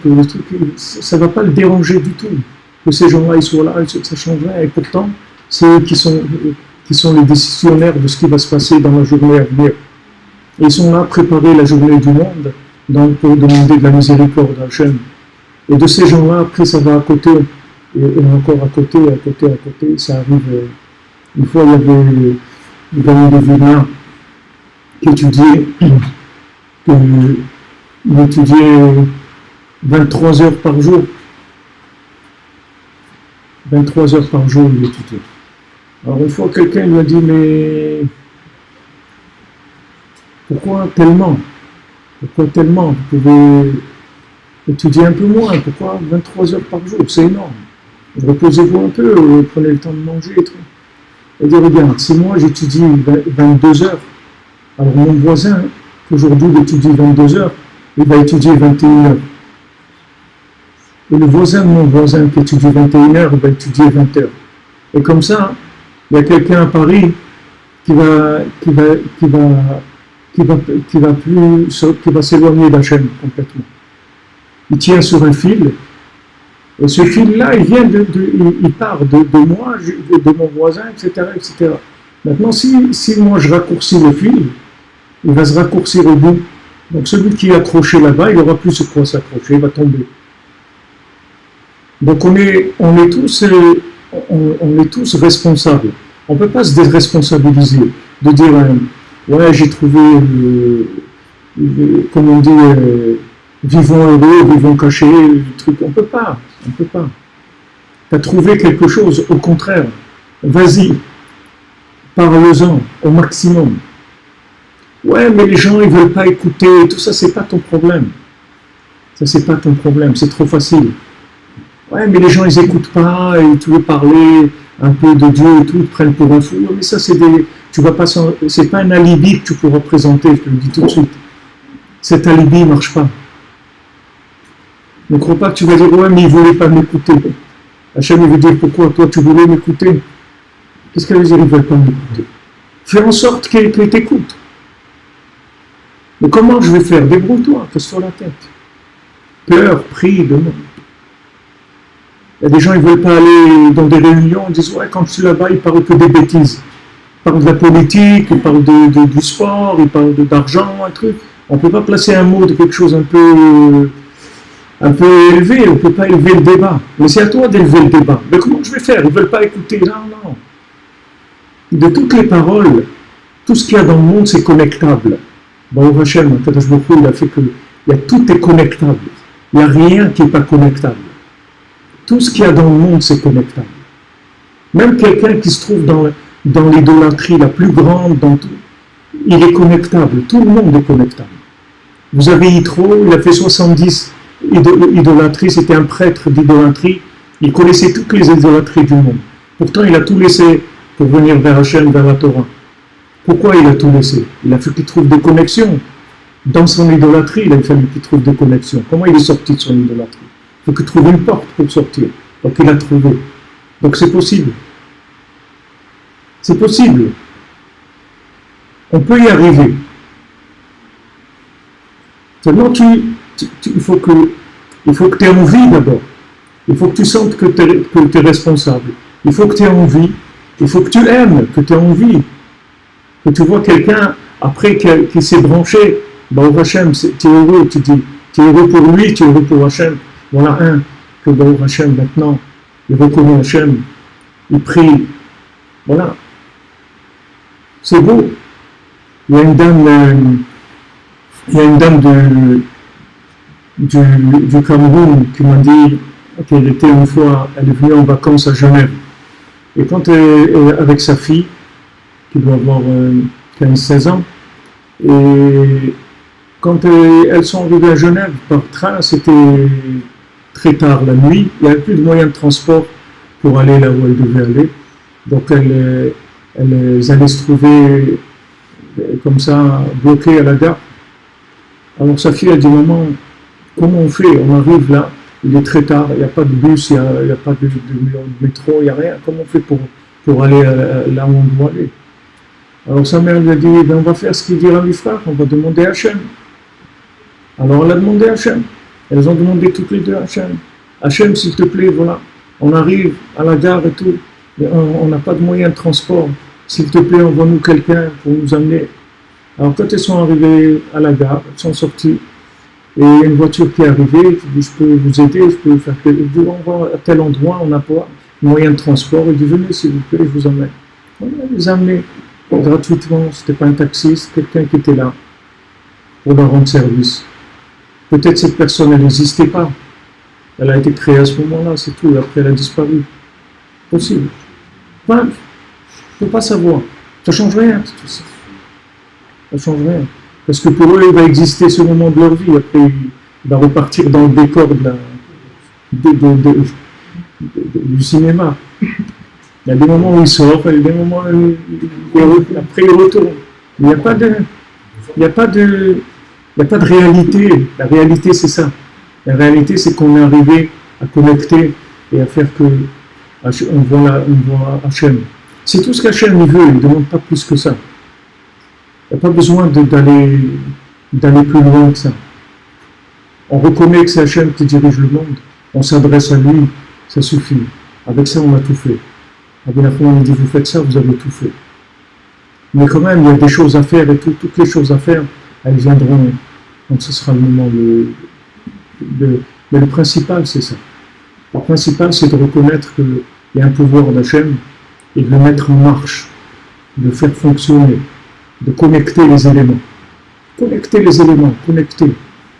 ça ne va pas le déranger du tout. Que ces gens-là ils soient là, ça ne change rien. Et pourtant, c'est eux qui sont les décisionnaires de ce qui va se passer dans la journée à venir. Et ils sont là à préparer la journée du monde pour demander de la miséricorde à Hachem. Et de ces gens-là, après, ça va à côté, et encore à côté, ça arrive. Une fois, il y avait une gamin de Vilna qui étudiait 23 heures par jour. 23 heures par jour, il étudiait. Alors une fois, quelqu'un lui a dit, mais pourquoi tellement? Pourquoi tellement? Vous pouvez étudier un peu moins. Pourquoi 23 heures par jour? C'est énorme. Reposez-vous un peu, prenez le temps de manger et tout. Il dit, regarde, si moi j'étudie 22 heures, alors mon voisin, aujourd'hui il étudie 22 heures, il va étudier 21 heures. Et le voisin de mon voisin qui étudie 21 heures, il va étudier 20 heures. Et comme ça, il y a quelqu'un à Paris qui va, qui va, qui va, qui va s'éloigner d'Hachem complètement. Il tient sur un fil, et ce fil-là, il part de moi, de mon voisin, etc., etc. Maintenant, si moi je raccourcis le fil, il va se raccourcir au bout. Donc celui qui est accroché là-bas, il n'aura plus sur quoi s'accrocher, il va tomber. Donc on est tous responsables. On ne peut pas se déresponsabiliser, de dire ouais, j'ai trouvé, comme on dit, vivons heureux, vivons cachés, truc. On ne peut pas. Tu as trouvé quelque chose, au contraire, vas-y, parle-en au maximum. Ouais, mais les gens, ils ne veulent pas écouter, tout ça, c'est pas ton problème. Ça, c'est pas ton problème, c'est trop facile. Ouais, mais les gens, ils n'écoutent pas, et tu veux parler un peu de Dieu et tout, ils te prennent pour un fou. Mais ça, c'est pas un alibi que tu peux représenter, je te le dis tout de suite. Cet alibi ne marche pas. Ne crois pas que tu vas dire, ouais, mais ils ne voulaient pas m'écouter. Hachem, il veut dire, pourquoi toi, tu voulais m'écouter? Qu'est-ce qu'elle veut dire, ils ne veulent pas m'écouter? Fais en sorte qu'ils t'écoutent. Mais comment je vais faire? Débrouille-toi, casse-toi la tête. Pleure, prie, demande. Il y a des gens, ils ne veulent pas aller dans des réunions, ils disent, ouais, quand je suis là-bas, ils parlent que des bêtises. Ils parlent de la politique, ils parlent du sport, ils parlent d'argent, un truc. On ne peut pas placer un mot de quelque chose un peu élevé, on ne peut pas élever le débat. Mais c'est à toi d'élever le débat. Mais comment je vais faire? Ils ne veulent pas écouter. Non. De toutes les paroles, tout ce qu'il y a dans le monde, c'est connectable. Bon, Hachem, il a fait que tout est connectable. Il n'y a rien qui n'est pas connectable. Tout ce qu'il y a dans le monde, c'est connectable. Même quelqu'un qui se trouve dans l'idolâtrie la plus grande, dans tout, il est connectable. Tout le monde est connectable. Vous avez Yitro, il a fait 70 idolâtries, c'était un prêtre d'idolâtrie. Il connaissait toutes les idolâtries du monde. Pourtant, il a tout laissé pour venir vers Hachem, vers la Torah. Pourquoi il a tout laissé? Il a fallu qu'il trouve des connexions. Dans son idolâtrie, il a fallu qu'il trouve des connexions. Comment il est sorti de son idolâtrie? Il faut qu'il trouve une porte pour sortir. Donc il a trouvé. Donc c'est possible. C'est possible. On peut y arriver. Seulement, il faut que tu aies envie d'abord. Il faut que tu sentes que tu es responsable. Il faut que tu aies envie. Il faut que tu aimes, que tu aies envie. Que tu vois quelqu'un, après, qui s'est branché, Baruch Hashem, tu es heureux, tu dis, tu es heureux pour lui, tu es heureux pour Hashem. Voilà un, que Baruch Hashem, maintenant, il reconnaît Hashem, il prie. Voilà. C'est beau. Il y a une dame du Cameroun qui m'a dit qu'elle était une fois, elle est venue en vacances à Genève. Et quand elle est avec sa fille, qui doit avoir 15-16 ans, et quand elles sont arrivées à Genève par train, c'était très tard la nuit, il n'y avait plus de moyens de transport pour aller là où elles devaient aller. Donc elles allaient se trouver comme ça, bloquées à la gare. Alors sa fille a dit, maman, comment on fait? On arrive là, il est très tard, il n'y a pas de bus, il n'y a pas de métro, il n'y a rien. Comment on fait pour aller là où on doit aller? Alors sa mère lui a dit, on va faire ce qu'il dira mes frères, on va demander à Hachem. Alors elle a demandé à Hachem. Elles ont demandé toutes les deux à Hachem. Hachem, s'il te plaît, voilà, on arrive à la gare et tout, mais on n'a pas de moyen de transport. S'il te plaît, envoie-nous quelqu'un pour nous amener. Alors quand elles sont arrivées à la gare, elles sont sorties, et une voiture qui est arrivée, qui dit, je peux vous aider, je peux faire quelque chose. On va à tel endroit, on n'a pas de moyen de transport. Il dit, venez s'il vous plaît, je vous emmène. On les a amenés gratuitement, c'était pas un taxi, c'est quelqu'un qui était là pour leur rendre service. Peut-être cette personne, elle n'existait pas. Elle a été créée à ce moment-là, c'est tout, et après elle a disparu. Possible. Enfin, il ne faut pas savoir. Ça ne change rien, tout ça. Ça ne change rien. Parce que pour eux, il va exister ce moment de leur vie. Après, il va repartir dans le décor du cinéma. Il y a des moments où il sort, il y a des moments où après il retourne. Il n'y a pas de réalité. La réalité, c'est ça. La réalité, c'est qu'on est arrivé à connecter et à faire que on voit Hachem. C'est tout ce qu'Hachem veut, il ne demande pas plus que ça. Il n'y a pas besoin d'aller plus loin que ça. On reconnaît que c'est Hachem qui dirige le monde, on s'adresse à lui, ça suffit. Avec ça, on a tout fait. Rabbi Nachman dit, vous faites ça, vous avez tout fait. Mais quand même, il y a des choses à faire, et toutes les choses à faire, elles viendront quand ce sera le moment. Mais le principal, c'est ça. Le principal, c'est de reconnaître qu'il y a un pouvoir d'Hachem et de le mettre en marche, de le faire fonctionner, de connecter les éléments. Connecter les éléments, connecter.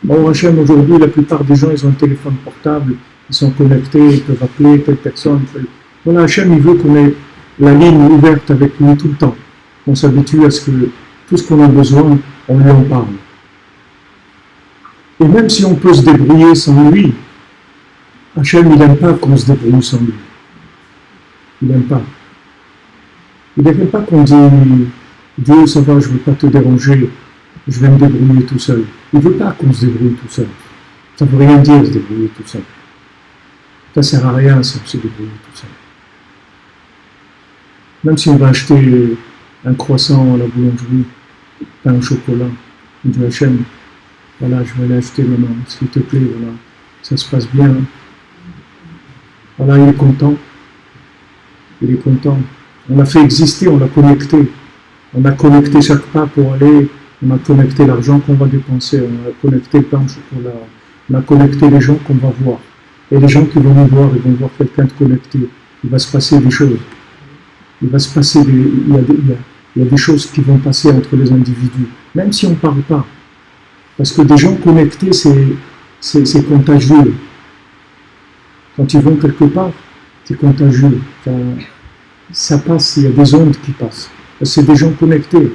Bon, Hachem, aujourd'hui, la plupart des gens, ils ont un téléphone portable, ils sont connectés, ils peuvent appeler telle personne. Voilà, Hachem, il veut qu'on ait la ligne ouverte avec lui tout le temps. On s'habitue à ce que tout ce qu'on a besoin, on lui en parle. Et même si on peut se débrouiller sans lui, Hachem, il n'aime pas qu'on se débrouille sans lui. Il n'aime pas. Il n'aime pas qu'on dise « Dieu, ça va, je ne veux pas te déranger, je vais me débrouiller tout seul ». Il ne veut pas qu'on se débrouille tout seul. Ça ne veut rien dire se débrouiller tout seul. Ça ne sert à rien si on se débrouille tout seul. Même si on va acheter un croissant à la boulangerie, pain au chocolat, on dit Hachem, voilà, je vais aller acheter maman, s'il te plaît, voilà, ça se passe bien. Voilà, il est content. Il est content. On l'a fait exister, on l'a connecté. On a connecté chaque pas pour aller, on a connecté l'argent qu'on va dépenser, on a connecté le pain au chocolat, on a connecté les gens qu'on va voir. Et les gens qui vont nous voir, ils vont voir quelqu'un de connecté. Il va se passer des choses. Il va se passer il y a des choses qui vont passer entre les individus, même si on ne parle pas. Parce que des gens connectés, c'est contagieux. Quand ils vont quelque part, c'est contagieux. Ça passe, il y a des ondes qui passent. C'est des gens connectés.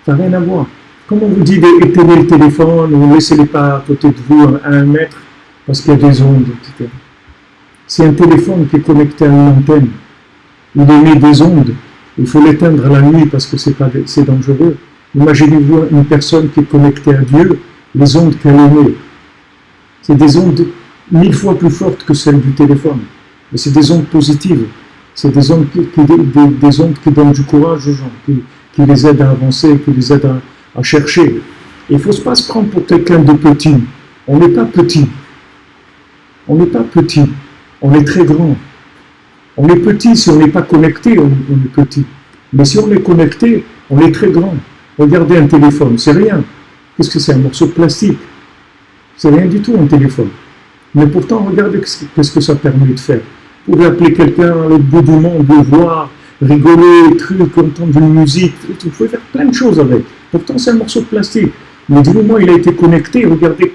Ça n'a rien à voir. Comme on vous dit d'éteindre le téléphone ou laissez-les pas à côté de vous à 1 mètre parce qu'il y a des ondes, etc. C'est un téléphone qui est connecté à une antenne. Il émet des ondes. Il faut l'éteindre la nuit parce que c'est dangereux. Imaginez-vous une personne qui est connectée à Dieu, les ondes qu'elle émet. C'est des ondes 1000 fois plus fortes que celles du téléphone. Mais c'est des ondes positives. C'est des ondes des ondes qui donnent du courage aux gens, qui les aident à avancer, qui les aident à chercher. Il ne faut pas se prendre pour quelqu'un de petit. On n'est pas petit. On n'est pas petit. On est très grand. On est petit, si on n'est pas connecté, on est petit. Mais si on est connecté, on est très grand. Regardez un téléphone, c'est rien. Qu'est-ce que c'est, un morceau de plastique? C'est rien du tout un téléphone. Mais pourtant, regardez qu'est-ce que ça permet de faire. Vous pouvez appeler quelqu'un à l'autre bout du monde, le voir, rigoler, trucs, entendre une musique, vous pouvez faire plein de choses avec. Pourtant, c'est un morceau de plastique. Mais du moment où il a été connecté, regardez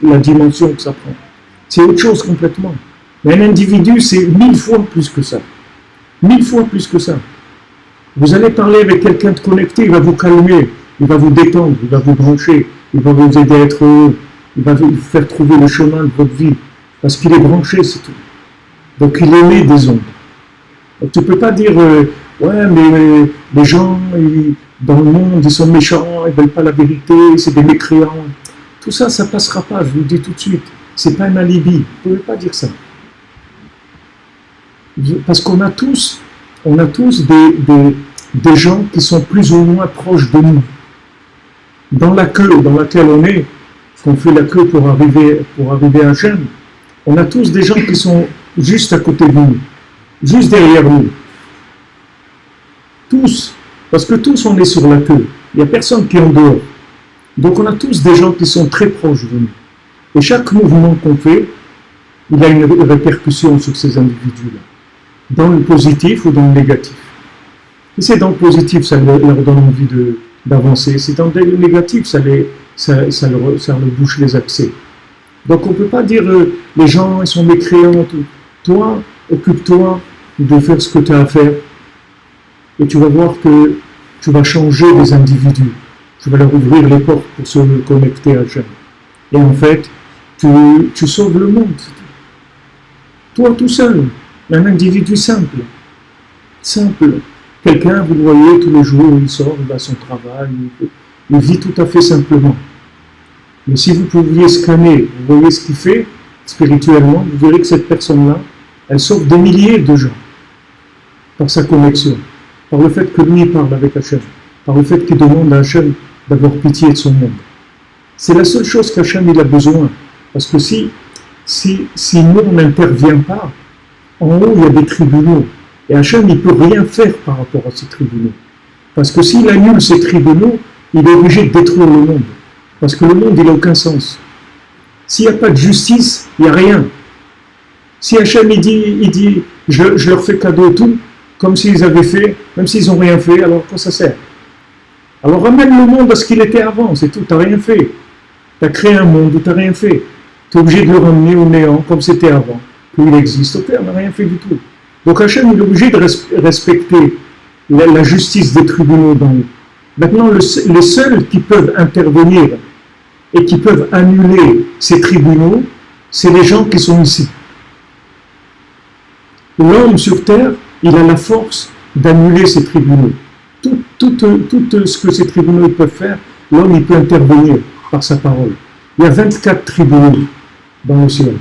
la dimension que ça prend. C'est autre chose complètement. Mais un individu, c'est 1000 fois plus que ça. 1000 fois plus que ça. Vous allez parler avec quelqu'un de connecté, il va vous calmer, il va vous détendre, il va vous brancher, il va vous aider à être heureux, il va vous faire trouver le chemin de votre vie. Parce qu'il est branché, c'est tout. Donc il émet des ondes. Donc, tu ne peux pas dire, ouais, mais les gens dans le monde, ils sont méchants, ils ne veulent pas la vérité, c'est des mécréants. Tout ça, ça ne passera pas, je vous le dis tout de suite. Ce n'est pas un alibi, vous ne pouvez pas dire ça. Parce qu'on a tous des gens qui sont plus ou moins proches de nous. Dans la queue dans laquelle on est, qu'on fait la queue pour arriver à Hachem, on a tous des gens qui sont juste à côté de nous, juste derrière nous. Tous, parce que tous on est sur la queue. Il n'y a personne qui est en dehors. Donc on a tous des gens qui sont très proches de nous. Et chaque mouvement qu'on fait, il a une répercussion sur ces individus-là. Dans le positif ou dans le négatif. Si c'est dans le positif, ça leur donne envie d'avancer. Si c'est dans le négatif, ça leur bouche les accès. Donc on ne peut pas dire les gens ils sont mécréants. Toi, occupe-toi de faire ce que tu as à faire. Et tu vas voir que tu vas changer les individus. Tu vas leur ouvrir les portes pour se connecter à Hachem. Et en fait, tu sauves le monde. Toi tout seul, un individu simple. Simple. Quelqu'un, vous le voyez, tous les jours, il sort, il va à son travail, il vit tout à fait simplement. Mais si vous pouviez scanner, vous voyez ce qu'il fait spirituellement, vous verrez que cette personne-là, elle sauve des milliers de gens par sa connexion. par le fait que lui parle avec Hachem, par le fait qu'il demande à Hachem d'avoir pitié de son monde. C'est la seule chose qu'Hachem il a besoin. Parce que si nous on n'intervient pas, en haut il y a des tribunaux. Et Hachem il ne peut rien faire par rapport à ces tribunaux. Parce que s'il annule ces tribunaux, il est obligé de détruire le monde. Parce que le monde il n'a aucun sens. S'il n'y a pas de justice, il n'y a rien. Si Hachem il dit je leur fais cadeau tout, comme s'ils avaient fait, même s'ils n'ont rien fait, alors quoi ça sert? Alors ramène le monde à ce qu'il était avant, c'est tout, tu n'as rien fait. Tu as créé un monde où tu n'as rien fait. Tu es obligé de le ramener au néant comme c'était avant, qu'il existe. Ok, on n'a rien fait du tout. Donc Hachem il est obligé de respecter la justice des tribunaux d'en haut. Maintenant, les seuls qui peuvent intervenir et qui peuvent annuler ces tribunaux, c'est les gens qui sont ici. L'homme sur terre, il a la force d'annuler ces tribunaux. Tout ce que ces tribunaux peuvent faire, l'homme il peut intervenir par sa parole. Il y a 24 tribunaux dans le ciel.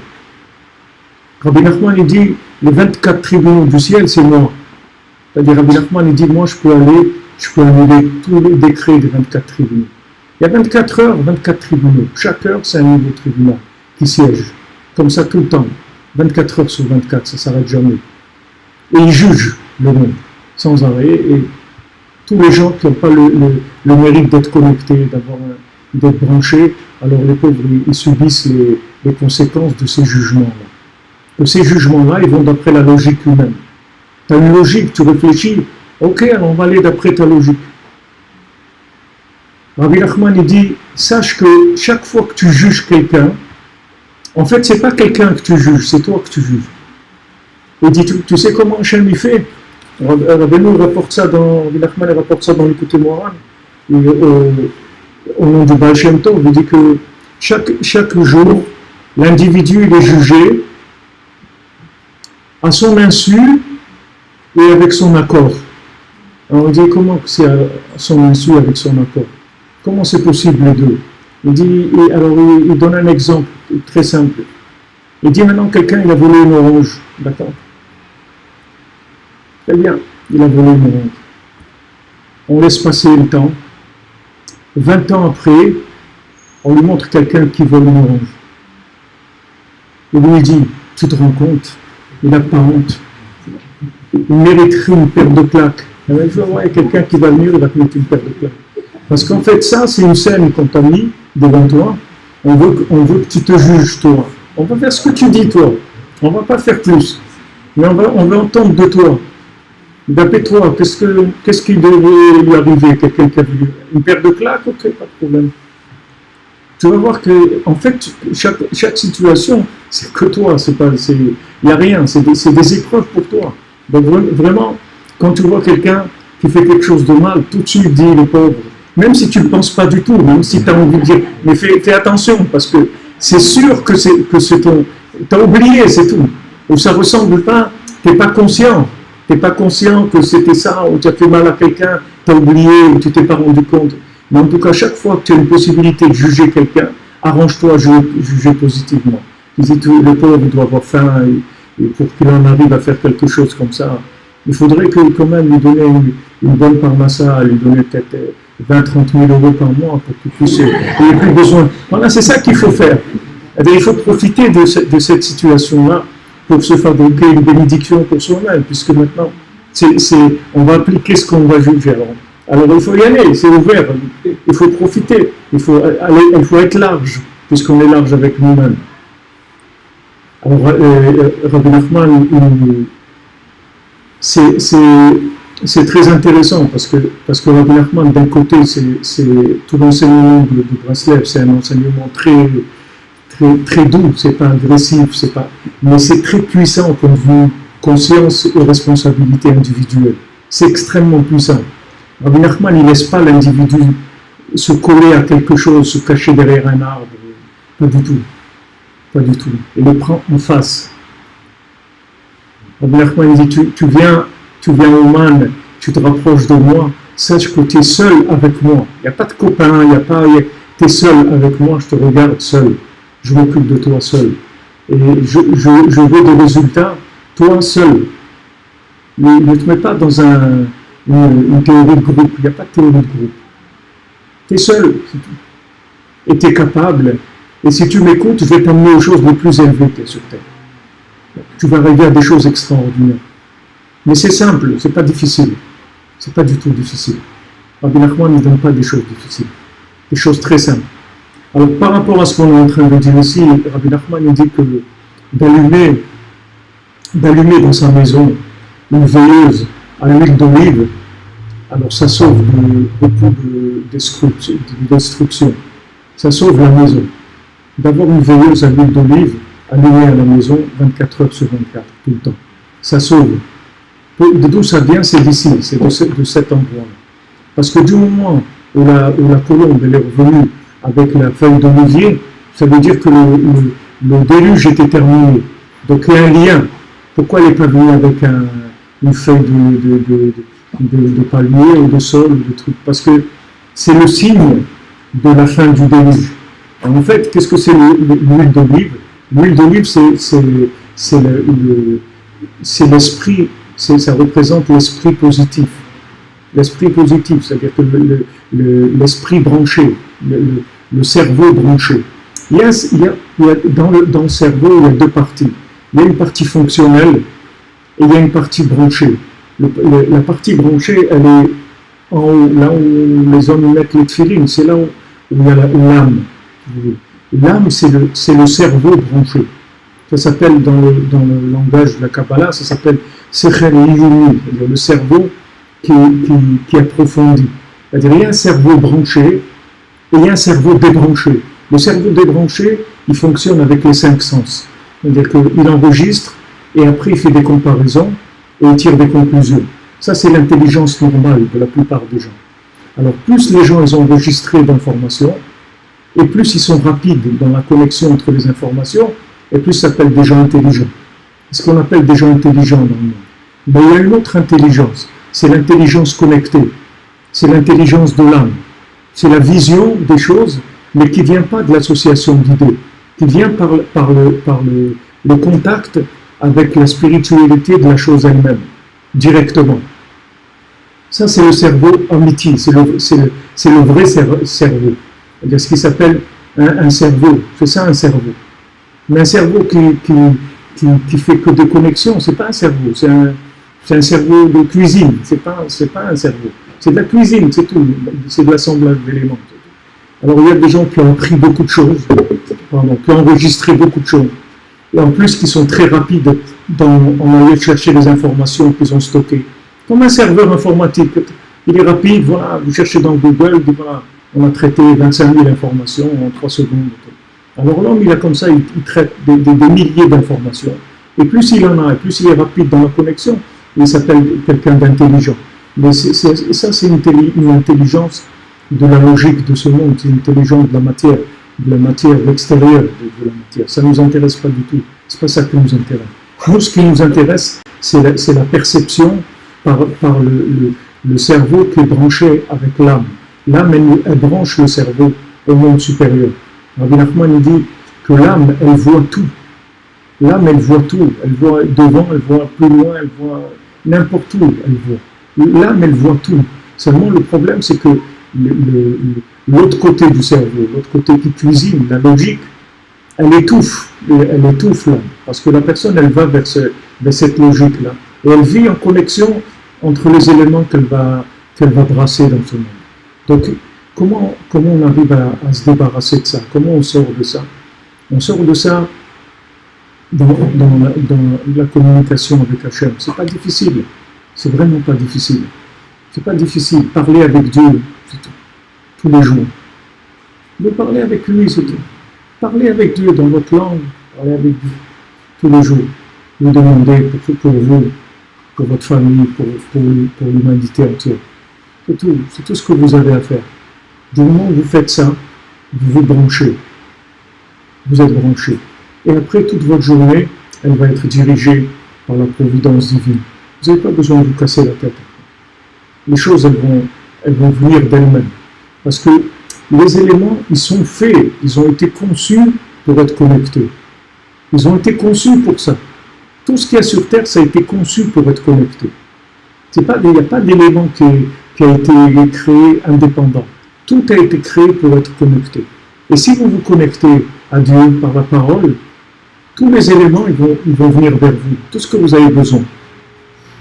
Rabbi Nachman il dit, les 24 tribunaux du ciel, c'est moi. C'est-à-dire Rabbi Nachman il dit, moi je peux annuler tous les décrets des 24 tribunaux. Il y a 24 heures, 24 tribunaux. Chaque heure, c'est un nouveau tribunal qui siège. Comme ça tout le temps. 24 heures sur 24, ça ne s'arrête jamais. Et il juge le monde, sans arrêt. Et tous les gens qui n'ont pas le mérite d'être connectés, d'être branchés, alors les pauvres, ils subissent les conséquences de ces jugements-là. Que ces jugements-là, ils vont d'après la logique humaine. Tu as une logique, tu réfléchis, ok, alors on va aller d'après ta logique. Rabbi Nachman, il dit, sache que chaque fois que tu juges quelqu'un, en fait, ce n'est pas quelqu'un que tu juges, c'est toi que tu juges. Il dit, tu sais comment Hachem il fait? Rabbeinu rapporte ça Rabbi Nachman rapporte ça dans l'Écoute Moran, au nom du Baal Shem Tov, il dit que chaque jour, l'individu il est jugé à son insu et avec son accord. Alors on dit comment c'est à son insu avec son accord? Comment c'est possible les deux? Il dit, il donne un exemple très simple. Il dit maintenant quelqu'un il a volé une orange, d'accord? Très bien, il a volé une orange. On laisse passer le temps. 20 ans après, on lui montre quelqu'un qui vole une orange. Et lui dit, tu te rends compte, il n'a pas honte. Il mériterait une paire de claques. Il va voir quelqu'un qui va venir, il va te mettre une paire de claques. Parce qu'en fait, ça, c'est une scène qu'on t'a mis devant toi. On veut que tu te juges, toi. On va faire ce que tu dis, toi. On ne va pas faire plus. Mais on va entendre de toi. D'après toi, qu'est-ce qui devrait lui arriver? Quelqu'un qui a vu une paire de claques? Ok, pas de problème. Tu vas voir que, en fait, chaque situation, c'est que toi. Il n'y a rien. C'est des épreuves pour toi. Donc vraiment, quand tu vois quelqu'un qui fait quelque chose de mal, tout de suite dis le pauvre. Même si tu ne le penses pas du tout, même si tu as envie de dire, mais fais attention, parce que c'est sûr que c'est ton... Tu as oublié, c'est tout. Ou ça ne ressemble pas, tu n'es pas conscient. Tu n'es pas conscient que c'était ça, ou tu as fait mal à quelqu'un, tu as oublié, ou tu ne t'es pas rendu compte. Mais en tout cas, chaque fois que tu as une possibilité de juger quelqu'un, arrange-toi à juger positivement. Le pauvre doit avoir faim, et pour qu'il en arrive à faire quelque chose comme ça, il faudrait quand même lui donner une bonne parnassa, lui donner peut-être 20-30 000 euros par mois pour qu'il puisse... Il n'y a plus besoin. Voilà, c'est ça qu'il faut faire. Il faut profiter de cette situation-là pour se fabriquer une bénédiction pour soi-même, puisque maintenant, on va appliquer ce qu'on va juger. Alors il faut y aller, c'est ouvert, il faut profiter, il faut être large, puisqu'on est large avec nous-mêmes. Alors, Rabbi Nachman, c'est très intéressant, parce que Rabbi Nachman, d'un côté, c'est tout l'enseignement du Breslev, c'est un enseignement très doux, c'est pas agressif, mais c'est très puissant au point de vue conscience et responsabilité individuelle. C'est extrêmement puissant. Rabbi Nachman, il ne laisse pas l'individu se coller à quelque chose, se cacher derrière un arbre. Pas du tout. Pas du tout. Il le prend en face. Rabbi Nachman dit, tu viens au man, tu te rapproches de moi, sache que tu es seul avec moi. Il n'y a pas de copain, tu es seul avec moi, je te regarde seul. Je m'occupe de toi seul. Et je veux des résultats, toi seul. Ne te mets pas dans une théorie de groupe. Il n'y a pas de théorie de groupe. Tu es seul, c'est tout. Et tu es capable. Et si tu m'écoutes, je vais t'amener aux choses les plus élevées que sur Terre. Tu vas arriver à des choses extraordinaires. Mais c'est simple, c'est pas difficile. C'est pas du tout difficile. Rabbi Nachman ne donne pas des choses difficiles. Des choses très simples. Alors, par rapport à ce qu'on est en train de dire ici, Rabbi Nachman dit que d'allumer dans sa maison une veilleuse à l'huile d'olive, alors ça sauve beaucoup de destruction. Ça sauve la maison. D'avoir une veilleuse à l'huile d'olive allumée à la maison 24 heures sur 24, tout le temps. Ça sauve. De d'où ça vient, c'est d'ici, c'est de cet endroit-là. Parce que du moment où la colombe elle est revenue avec la feuille d'olivier, ça veut dire que le déluge était terminé. Donc il y a un lien. Pourquoi elle n'est pas venue avec une feuille de palmier ou de saule ou de trucs? Parce que c'est le signe de la fin du déluge. En fait, qu'est-ce que c'est l'huile d'olive? L'huile d'olive, c'est l'esprit, ça représente l'esprit positif. L'esprit positif, c'est-à-dire que l'esprit branché, le cerveau branché. Dans le cerveau, il y a deux parties. Il y a une partie fonctionnelle et il y a une partie branchée. La partie branchée, elle est en haut, là où les hommes mettent les tefilines, c'est là où il y a l'âme. L'âme, c'est le cerveau branché. Ça s'appelle, dans le langage de la Kabbalah, ça s'appelle Sechel Yumi, c'est-à-dire le cerveau qui approfondit. C'est-à-dire il y a un cerveau branché et il y a un cerveau débranché. Le cerveau débranché, il fonctionne avec les 5 sens. C'est-à-dire qu'il enregistre et après il fait des comparaisons et il tire des conclusions. Ça, c'est l'intelligence normale de la plupart des gens. Alors, plus les gens ils ont enregistré d'informations, et plus ils sont rapides dans la connexion entre les informations, et plus ça s'appelle des gens intelligents. Ce qu'on appelle des gens intelligents dans le monde. Mais il y a une autre intelligence, c'est l'intelligence connectée, c'est l'intelligence de l'âme, c'est la vision des choses, mais qui ne vient pas de l'association d'idées, qui vient par le contact avec la spiritualité de la chose elle-même, directement. Ça, c'est le cerveau amitié, c'est le vrai cerveau. C'est-à-dire ce qui s'appelle un cerveau, c'est ça un cerveau. Mais un cerveau qui fait que des connexions, c'est pas un cerveau, c'est un cerveau de cuisine, c'est pas un cerveau. C'est de la cuisine, c'est tout, c'est de l'assemblage d'éléments. Alors il y a des gens qui ont appris beaucoup de choses, qui ont enregistré beaucoup de choses, et en plus qui sont très rapides en allant chercher les informations qu'ils ont stockées. Comme un serveur informatique, il est rapide, voilà, vous cherchez dans Google, voilà, on a traité 25 000 informations en 3 secondes. Alors l'homme, il a comme ça, il traite des milliers d'informations. Et plus il en a, et plus il est rapide dans la connexion, il s'appelle quelqu'un d'intelligent. Mais ça, c'est une intelligence de la logique de ce monde, c'est une intelligence de la matière, l'extérieur de la matière. Ça ne nous intéresse pas du tout. C'est pas ça qui nous intéresse. Nous, ce qui nous intéresse, c'est la perception par le cerveau qui est branché avec l'âme. L'âme, elle branche le cerveau au monde supérieur. Rabbi Nachman dit que l'âme, elle voit tout. L'âme, elle voit tout. Elle voit devant, elle voit plus loin, elle voit n'importe où, elle voit. L'âme, elle voit tout. Seulement, le problème, c'est que l'autre côté du cerveau, l'autre côté qui cuisine, la logique, elle étouffe l'âme. Parce que la personne, elle va vers cette logique-là. Et elle vit en connexion entre les éléments qu'elle va brasser dans ce monde. Donc, comment on arrive à se débarrasser de ça? Comment on sort de ça? On sort de ça dans la communication avec Hachem. C'est pas difficile. C'est vraiment pas difficile. C'est pas difficile. Parler avec Dieu, c'est tout. Tous les jours. Vous parlez avec lui, c'est tout. Parlez avec Dieu dans votre langue. Parlez avec Dieu tous les jours. Vous demandez pour vous, pour votre famille, pour l'humanité entière. C'est tout ce que vous avez à faire. Du moment où vous faites ça, vous vous branchez. Vous êtes branché. Et après, toute votre journée, elle va être dirigée par la providence divine. Vous n'avez pas besoin de vous casser la tête. Les choses, elles vont venir d'elles-mêmes. Parce que les éléments, ils sont faits, ils ont été conçus pour être connectés. Ils ont été conçus pour ça. Tout ce qu'il y a sur Terre, ça a été conçu pour être connecté. Il n'y a pas d'élément qui a été créé indépendant. Tout a été créé pour être connecté. Et si vous vous connectez à Dieu par la parole, tous les éléments ils vont venir vers vous, tout ce que vous avez besoin.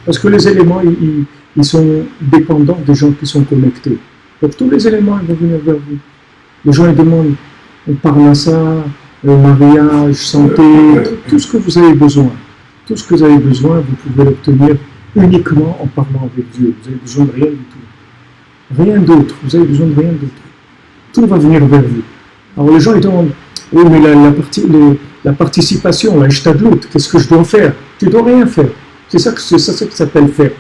Parce que les éléments, ils sont dépendants des gens qui sont connectés. Donc tous les éléments, ils vont venir vers vous. Les gens, ils demandent, on parle à ça, mariage, santé, tout ce que vous avez besoin. Tout ce que vous avez besoin, vous pouvez l'obtenir uniquement en parlant avec Dieu. Vous avez besoin de rien du tout. Rien d'autre. Vous avez besoin de rien d'autre. Tout va venir vers vous. Alors les gens, ils demandent, oui, mais la participation, la hishtadlout, qu'est-ce que je dois faire? Tu ne dois rien faire. C'est ça que ça s'appelle faire.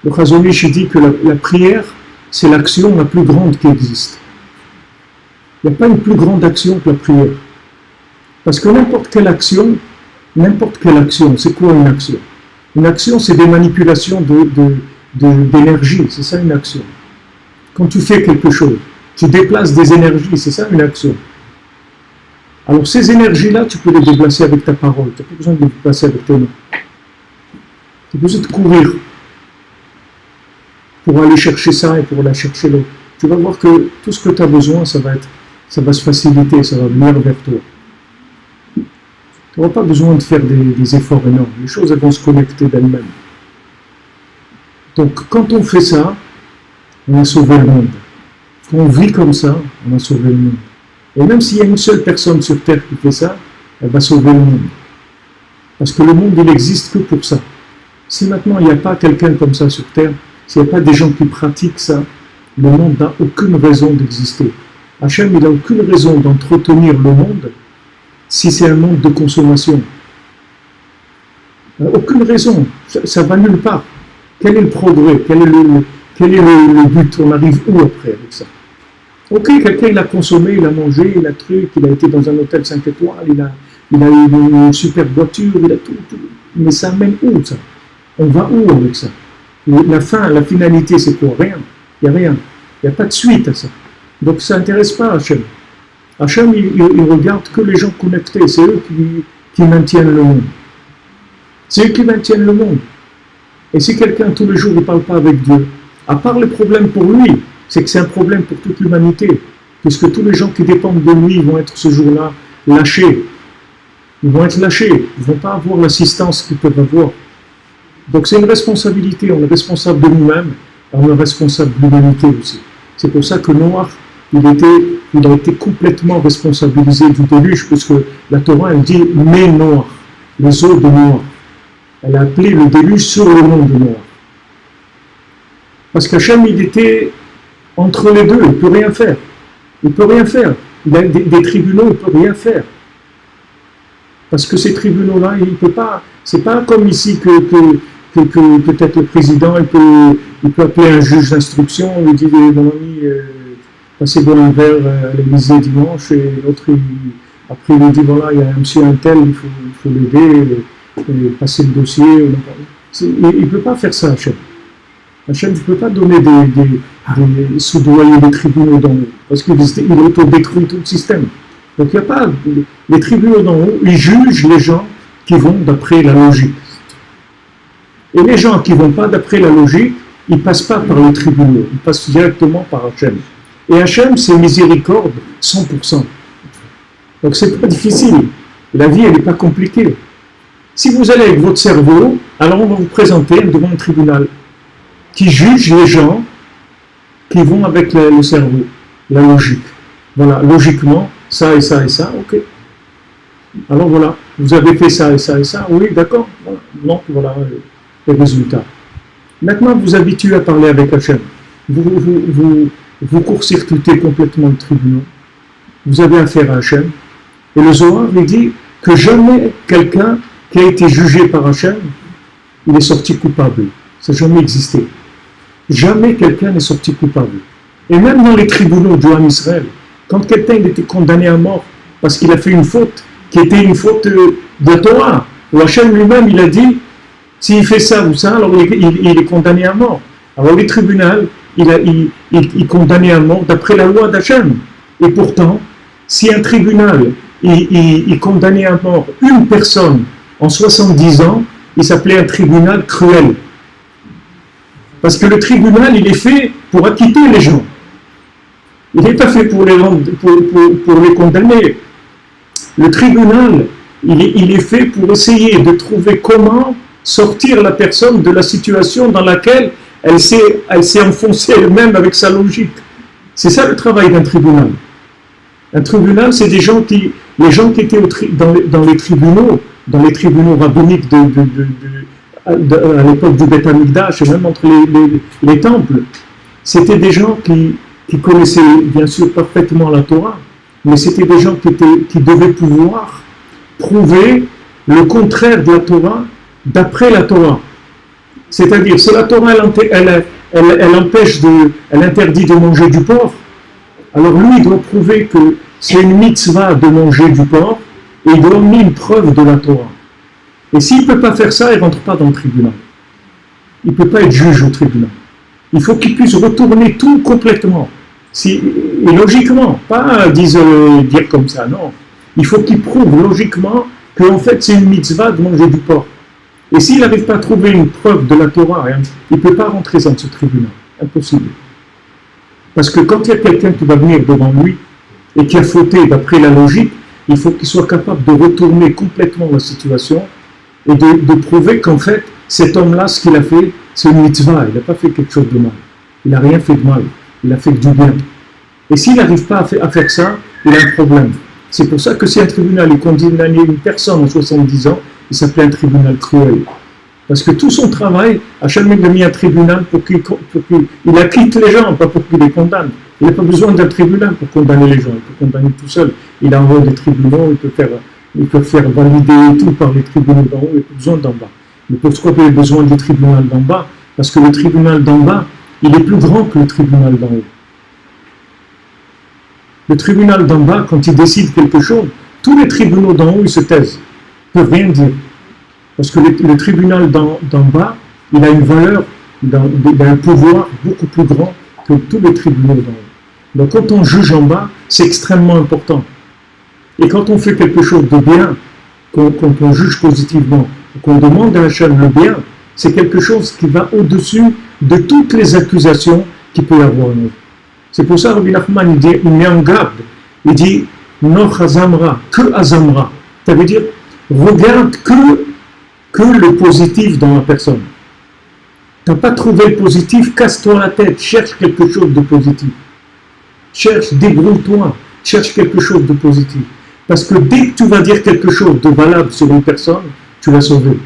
Le Chazon Ish dit que la prière, c'est l'action la plus grande qui existe. Il n'y a pas une plus grande action que la prière. Parce que n'importe quelle action, c'est quoi une action? Une action, c'est des manipulations d'énergie, c'est ça une action. Quand tu fais quelque chose, tu déplaces des énergies, c'est ça une action. Alors ces énergies-là, tu peux les déplacer avec ta parole, tu n'as pas besoin de les déplacer avec tes mains. Tu as besoin de courir pour aller chercher ça et pour aller chercher l'autre. Tu vas voir que tout ce que tu as besoin, ça va se faciliter, ça va venir vers toi. Tu n'auras pas besoin de faire des efforts énormes. Les choses elles vont se connecter d'elles-mêmes. Donc quand on fait ça, on a sauvé le monde. Quand on vit comme ça, on a sauvé le monde. Et même s'il y a une seule personne sur Terre qui fait ça, elle va sauver le monde. Parce que le monde, il n'existe que pour ça. Si maintenant il n'y a pas quelqu'un comme ça sur Terre, s'il n'y a pas des gens qui pratiquent ça, le monde n'a aucune raison d'exister. Hachem, il n'a aucune raison d'entretenir le monde si c'est un monde de consommation. Aucune raison. Ça va nulle part. Quel est le progrès? Quel est le but? On arrive où après avec ça? Ok, quelqu'un il a consommé, il a mangé, il a truc, il a été dans un hôtel 5 étoiles, il a eu une superbe voiture, il a tout. Mais ça mène où ça? On va où avec ça? La finalité c'est quoi? Rien. Il n'y a rien. Il n'y a pas de suite à ça. Donc ça n'intéresse pas Hachem. Hachem il regarde que les gens connectés, c'est eux qui maintiennent le monde. C'est eux qui maintiennent le monde. Et si quelqu'un tous les jours ne parle pas avec Dieu, à part le problème pour lui, c'est que c'est un problème pour toute l'humanité, puisque tous les gens qui dépendent de lui vont être ce jour-là lâchés. Ils vont être lâchés, ils ne vont pas avoir l'assistance qu'ils peuvent avoir. Donc c'est une responsabilité, on est responsable de nous-mêmes, et on est responsable de l'humanité aussi. C'est pour ça que Noach, il a été complètement responsabilisé du déluge, puisque la Torah, elle dit « mais Noach », les eaux de Noach. Elle a appelé le déluge sur le nom de Noach. Parce qu'Hachem, il était entre les deux, il ne peut rien faire. Il ne peut rien faire. Il a des tribunaux, il ne peut rien faire. Parce que ces tribunaux-là, il ne peut pas. C'est pas comme ici que peut-être le président, il peut appeler un juge d'instruction, il lui dit mon ami, passez bon hiver à l'Élysée dimanche, et l'autre, après il lui dit voilà, il y a un monsieur un tel, il faut l'aider, passer le dossier. Il ne peut pas faire ça, Hachem. Hachem ne peut pas donner des soudoyer des tribunaux d'en haut, parce qu'il autodétruit tout le système. Donc il n'y a pas. Les tribunaux d'en haut, ils jugent les gens qui vont d'après la logique. Et les gens qui ne vont pas d'après la logique, ils ne passent pas par les tribunaux, ils passent directement par Hachem. Et Hachem, c'est miséricorde 100%. Donc c'est pas difficile. La vie, elle n'est pas compliquée. Si vous allez avec votre cerveau, alors on va vous présenter devant un tribunal qui juge les gens qui vont avec le cerveau, la logique. Voilà, logiquement, ça et ça et ça, ok. Alors voilà, vous avez fait ça et ça et ça, oui, d'accord. Voilà. Donc voilà les résultats. Maintenant, vous habituez à parler avec Hachem. Vous court-circuitez complètement le tribunal. Vous avez affaire à Hachem. Et le Zohar, il dit que jamais quelqu'un qui a été jugé par Hachem, il est sorti coupable. Ça n'a jamais existé. Jamais quelqu'un n'est sorti coupable. Et même dans les tribunaux du Ham Israël, quand quelqu'un était condamné à mort parce qu'il a fait une faute, qui était une faute de la Torah, où Hachem lui-même, il a dit, s'il fait ça ou ça, alors il est condamné à mort. Alors les tribunaux, il condamnait à mort d'après la loi d'Hachem. Et pourtant, si un tribunal, il condamnait à mort une personne en 70 ans, il s'appelait un tribunal cruel. Parce que le tribunal, il est fait pour acquitter les gens. Il n'est pas fait pour les condamner. Le tribunal, il est fait pour essayer de trouver comment sortir la personne de la situation dans laquelle elle s'est enfoncée elle-même avec sa logique. C'est ça le travail d'un tribunal. Un tribunal, c'est les gens qui étaient dans les tribunaux rabbiniques à l'époque du Beth Amikdash et même entre les temples. C'était des gens qui connaissaient bien sûr parfaitement la Torah, mais c'était des gens qui devaient pouvoir prouver le contraire de la Torah d'après la Torah. C'est-à-dire, si la Torah elle interdit de manger du porc, alors lui il doit prouver que c'est une mitzvah de manger du porc et il doit amener une preuve de la Torah. Et s'il ne peut pas faire ça, il ne rentre pas dans le tribunal. Il ne peut pas être juge au tribunal. Il faut qu'il puisse retourner tout complètement. Et logiquement, pas dire comme ça, non. Il faut qu'il prouve logiquement qu'en fait c'est une mitzvah de manger du porc. Et s'il n'arrive pas à trouver une preuve de la Torah, il ne peut pas rentrer dans ce tribunal. Impossible. Parce que quand il y a quelqu'un qui va venir devant lui et qui a fauté d'après la logique, il faut qu'il soit capable de retourner complètement la situation et de prouver qu'en fait, cet homme-là, ce qu'il a fait, c'est une mitzvah. Il n'a pas fait quelque chose de mal. Il n'a rien fait de mal. Il a fait du bien. Et s'il n'arrive pas à faire ça, il a un problème. C'est pour ça que si un tribunal est condamné une personne en 70 ans, il s'appelait un tribunal cruel. Parce que tout son travail, Hachem il a mis un tribunal pour qu'il acquitte les gens, pas pour qu'il les condamne. Il n'a pas besoin d'un tribunal pour condamner les gens. Il peut condamner tout seul. Il envoie des tribunaux, il peut faire valider tout par les tribunaux d'en haut, il n'a pas besoin d'en bas. Mais pourquoi il a besoin du tribunal d'en bas? Parce que le tribunal d'en bas, il est plus grand que le tribunal d'en haut. Le tribunal d'en bas, quand il décide quelque chose, tous les tribunaux d'en haut, ils se taisent. Ils ne peuvent rien dire. Parce que le tribunal d'en bas, il a une valeur, il a un pouvoir beaucoup plus grand que tous les tribunaux d'en haut. Donc quand on juge en bas, c'est extrêmement important. Et quand on fait quelque chose de bien, qu'on juge positivement, qu'on demande à Hachem le bien, c'est quelque chose qui va au-dessus de toutes les accusations qu'il peut y avoir en nous. C'est pour ça que Rabbi Nachman il met en garde, il dit non hazamra, que hazamra. Ça veut dire regarde que le positif dans la personne. Tu n'as pas trouvé le positif, casse-toi la tête, cherche quelque chose de positif. Cherche, débrouille-toi, cherche quelque chose de positif. Parce que dès que tu vas dire quelque chose de valable sur une personne, tu vas sauver.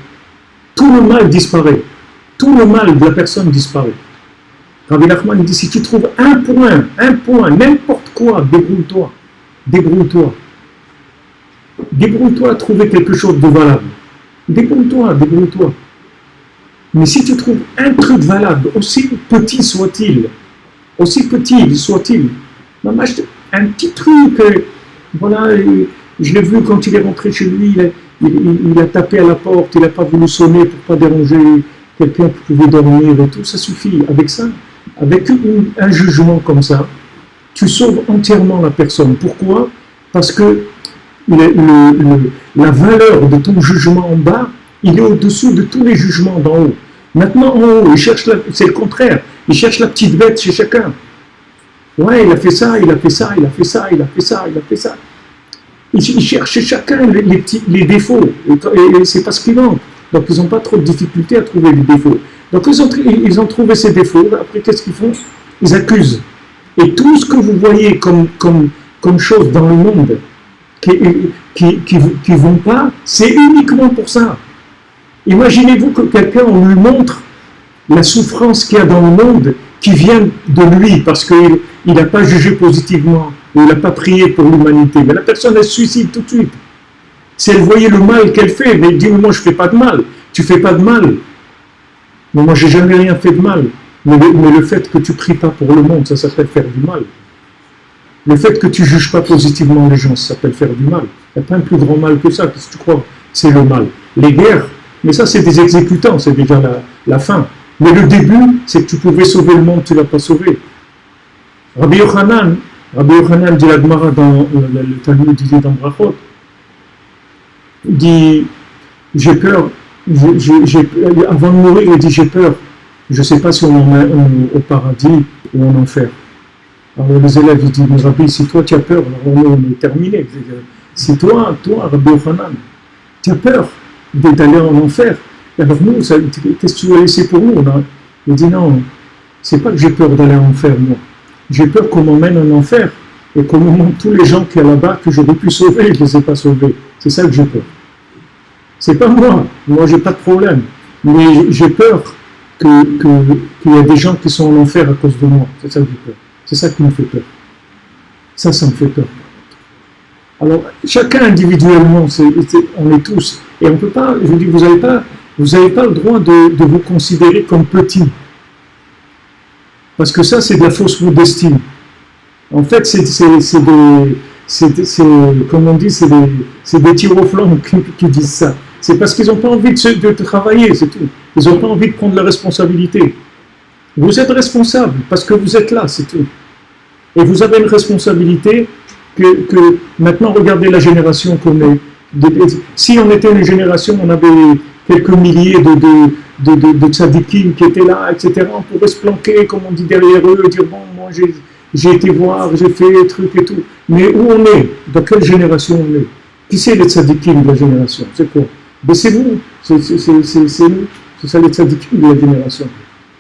Tout le mal disparaît. Tout le mal de la personne disparaît. Rabbi Nachman dit, si tu trouves un point, n'importe quoi, débrouille-toi. Débrouille-toi. Débrouille-toi à trouver quelque chose de valable. Débrouille-toi. Mais si tu trouves un truc valable, aussi petit soit-il, un petit truc, voilà, je l'ai vu quand il est rentré chez lui, il a tapé à la porte, il n'a pas voulu sonner pour ne pas déranger quelqu'un qui pouvait dormir et tout, ça suffit. Avec ça, avec un jugement comme ça, tu sauves entièrement la personne. Pourquoi? Parce que la valeur de ton jugement en bas, il est au-dessous de tous les jugements d'en haut. Maintenant, en haut, c'est le contraire. Il cherche la petite bête chez chacun. Ouais, il a fait ça. Il cherche chez chacun les défauts. Et c'est pas ce qui manque. Donc, ils n'ont pas trop de difficultés à trouver les défauts. Donc, ils ont trouvé ces défauts. Après, qu'est-ce qu'ils font? Ils accusent. Et tout ce que vous voyez comme chose dans le monde qui vont pas, c'est uniquement pour ça. Imaginez-vous que quelqu'un, on lui montre la souffrance qu'il y a dans le monde qui vient de lui parce qu'il n'a pas jugé positivement, ou il n'a pas prié pour l'humanité. Mais la personne, elle se suicide tout de suite. Si elle voyait le mal qu'elle fait, mais elle dit, moi je ne fais pas de mal. Tu ne fais pas de mal. Mais moi, je n'ai jamais rien fait de mal. Mais le fait que tu ne pries pas pour le monde, ça s'appelle faire du mal. Le fait que tu ne juges pas positivement les gens, ça s'appelle faire du mal. Il n'y a pas un plus grand mal que ça. Qu'est-ce que tu crois? C'est le mal. Les guerres, mais ça c'est des exécutants, c'est déjà la fin. Mais le début, c'est que tu pouvais sauver le monde, tu ne l'as pas sauvé. Rabbi Yochanan dit la Gemara dans le Talmud, disait dans Brachot, dit, j'ai peur, avant de mourir, il dit j'ai peur je ne sais pas si on en met au paradis ou en enfer. Alors les élèves ils disent, mais Rabbi, si toi tu as peur, alors on est terminé. Si toi, Rabbi Yochanan, tu as peur d'aller en enfer, alors nous, qu'est-ce que tu vas laisser pour nous? Il dit non, c'est pas que j'ai peur d'aller en enfer, moi. J'ai peur qu'on m'emmène en enfer et qu'on me montre tous les gens qu'il y a là-bas que j'aurais pu sauver et je ne les ai pas sauvés. C'est ça que j'ai peur. C'est pas moi j'ai pas de problème. Mais j'ai peur qu'il y ait des gens qui sont en enfer à cause de moi. C'est ça que j'ai peur. C'est ça qui me fait peur. Ça me fait peur. Alors, chacun individuellement, on est tous. Et on ne peut pas, je vous dis, vous n'avez pas le droit de vous considérer comme petit. Parce que ça, c'est de la fausse modestie. En fait, comme on dit, c'est des tirs au flanc qui disent ça. C'est parce qu'ils n'ont pas envie de travailler, c'est tout. Ils n'ont pas envie de prendre la responsabilité. Vous êtes responsable parce que vous êtes là, c'est tout. Et vous avez une responsabilité que maintenant, regardez la génération qu'on est. Si on était une génération, on avait quelques milliers de tzadikim qui étaient là, etc. On pourrait se planquer, comme on dit, derrière eux, et dire, bon, moi j'ai été voir, j'ai fait des trucs et tout. Mais où on est? Dans quelle génération on est? Qui c'est les tzadikim de la génération? C'est quoi? Ben c'est vous, c'est nous, c'est ça les tzadikim de la génération.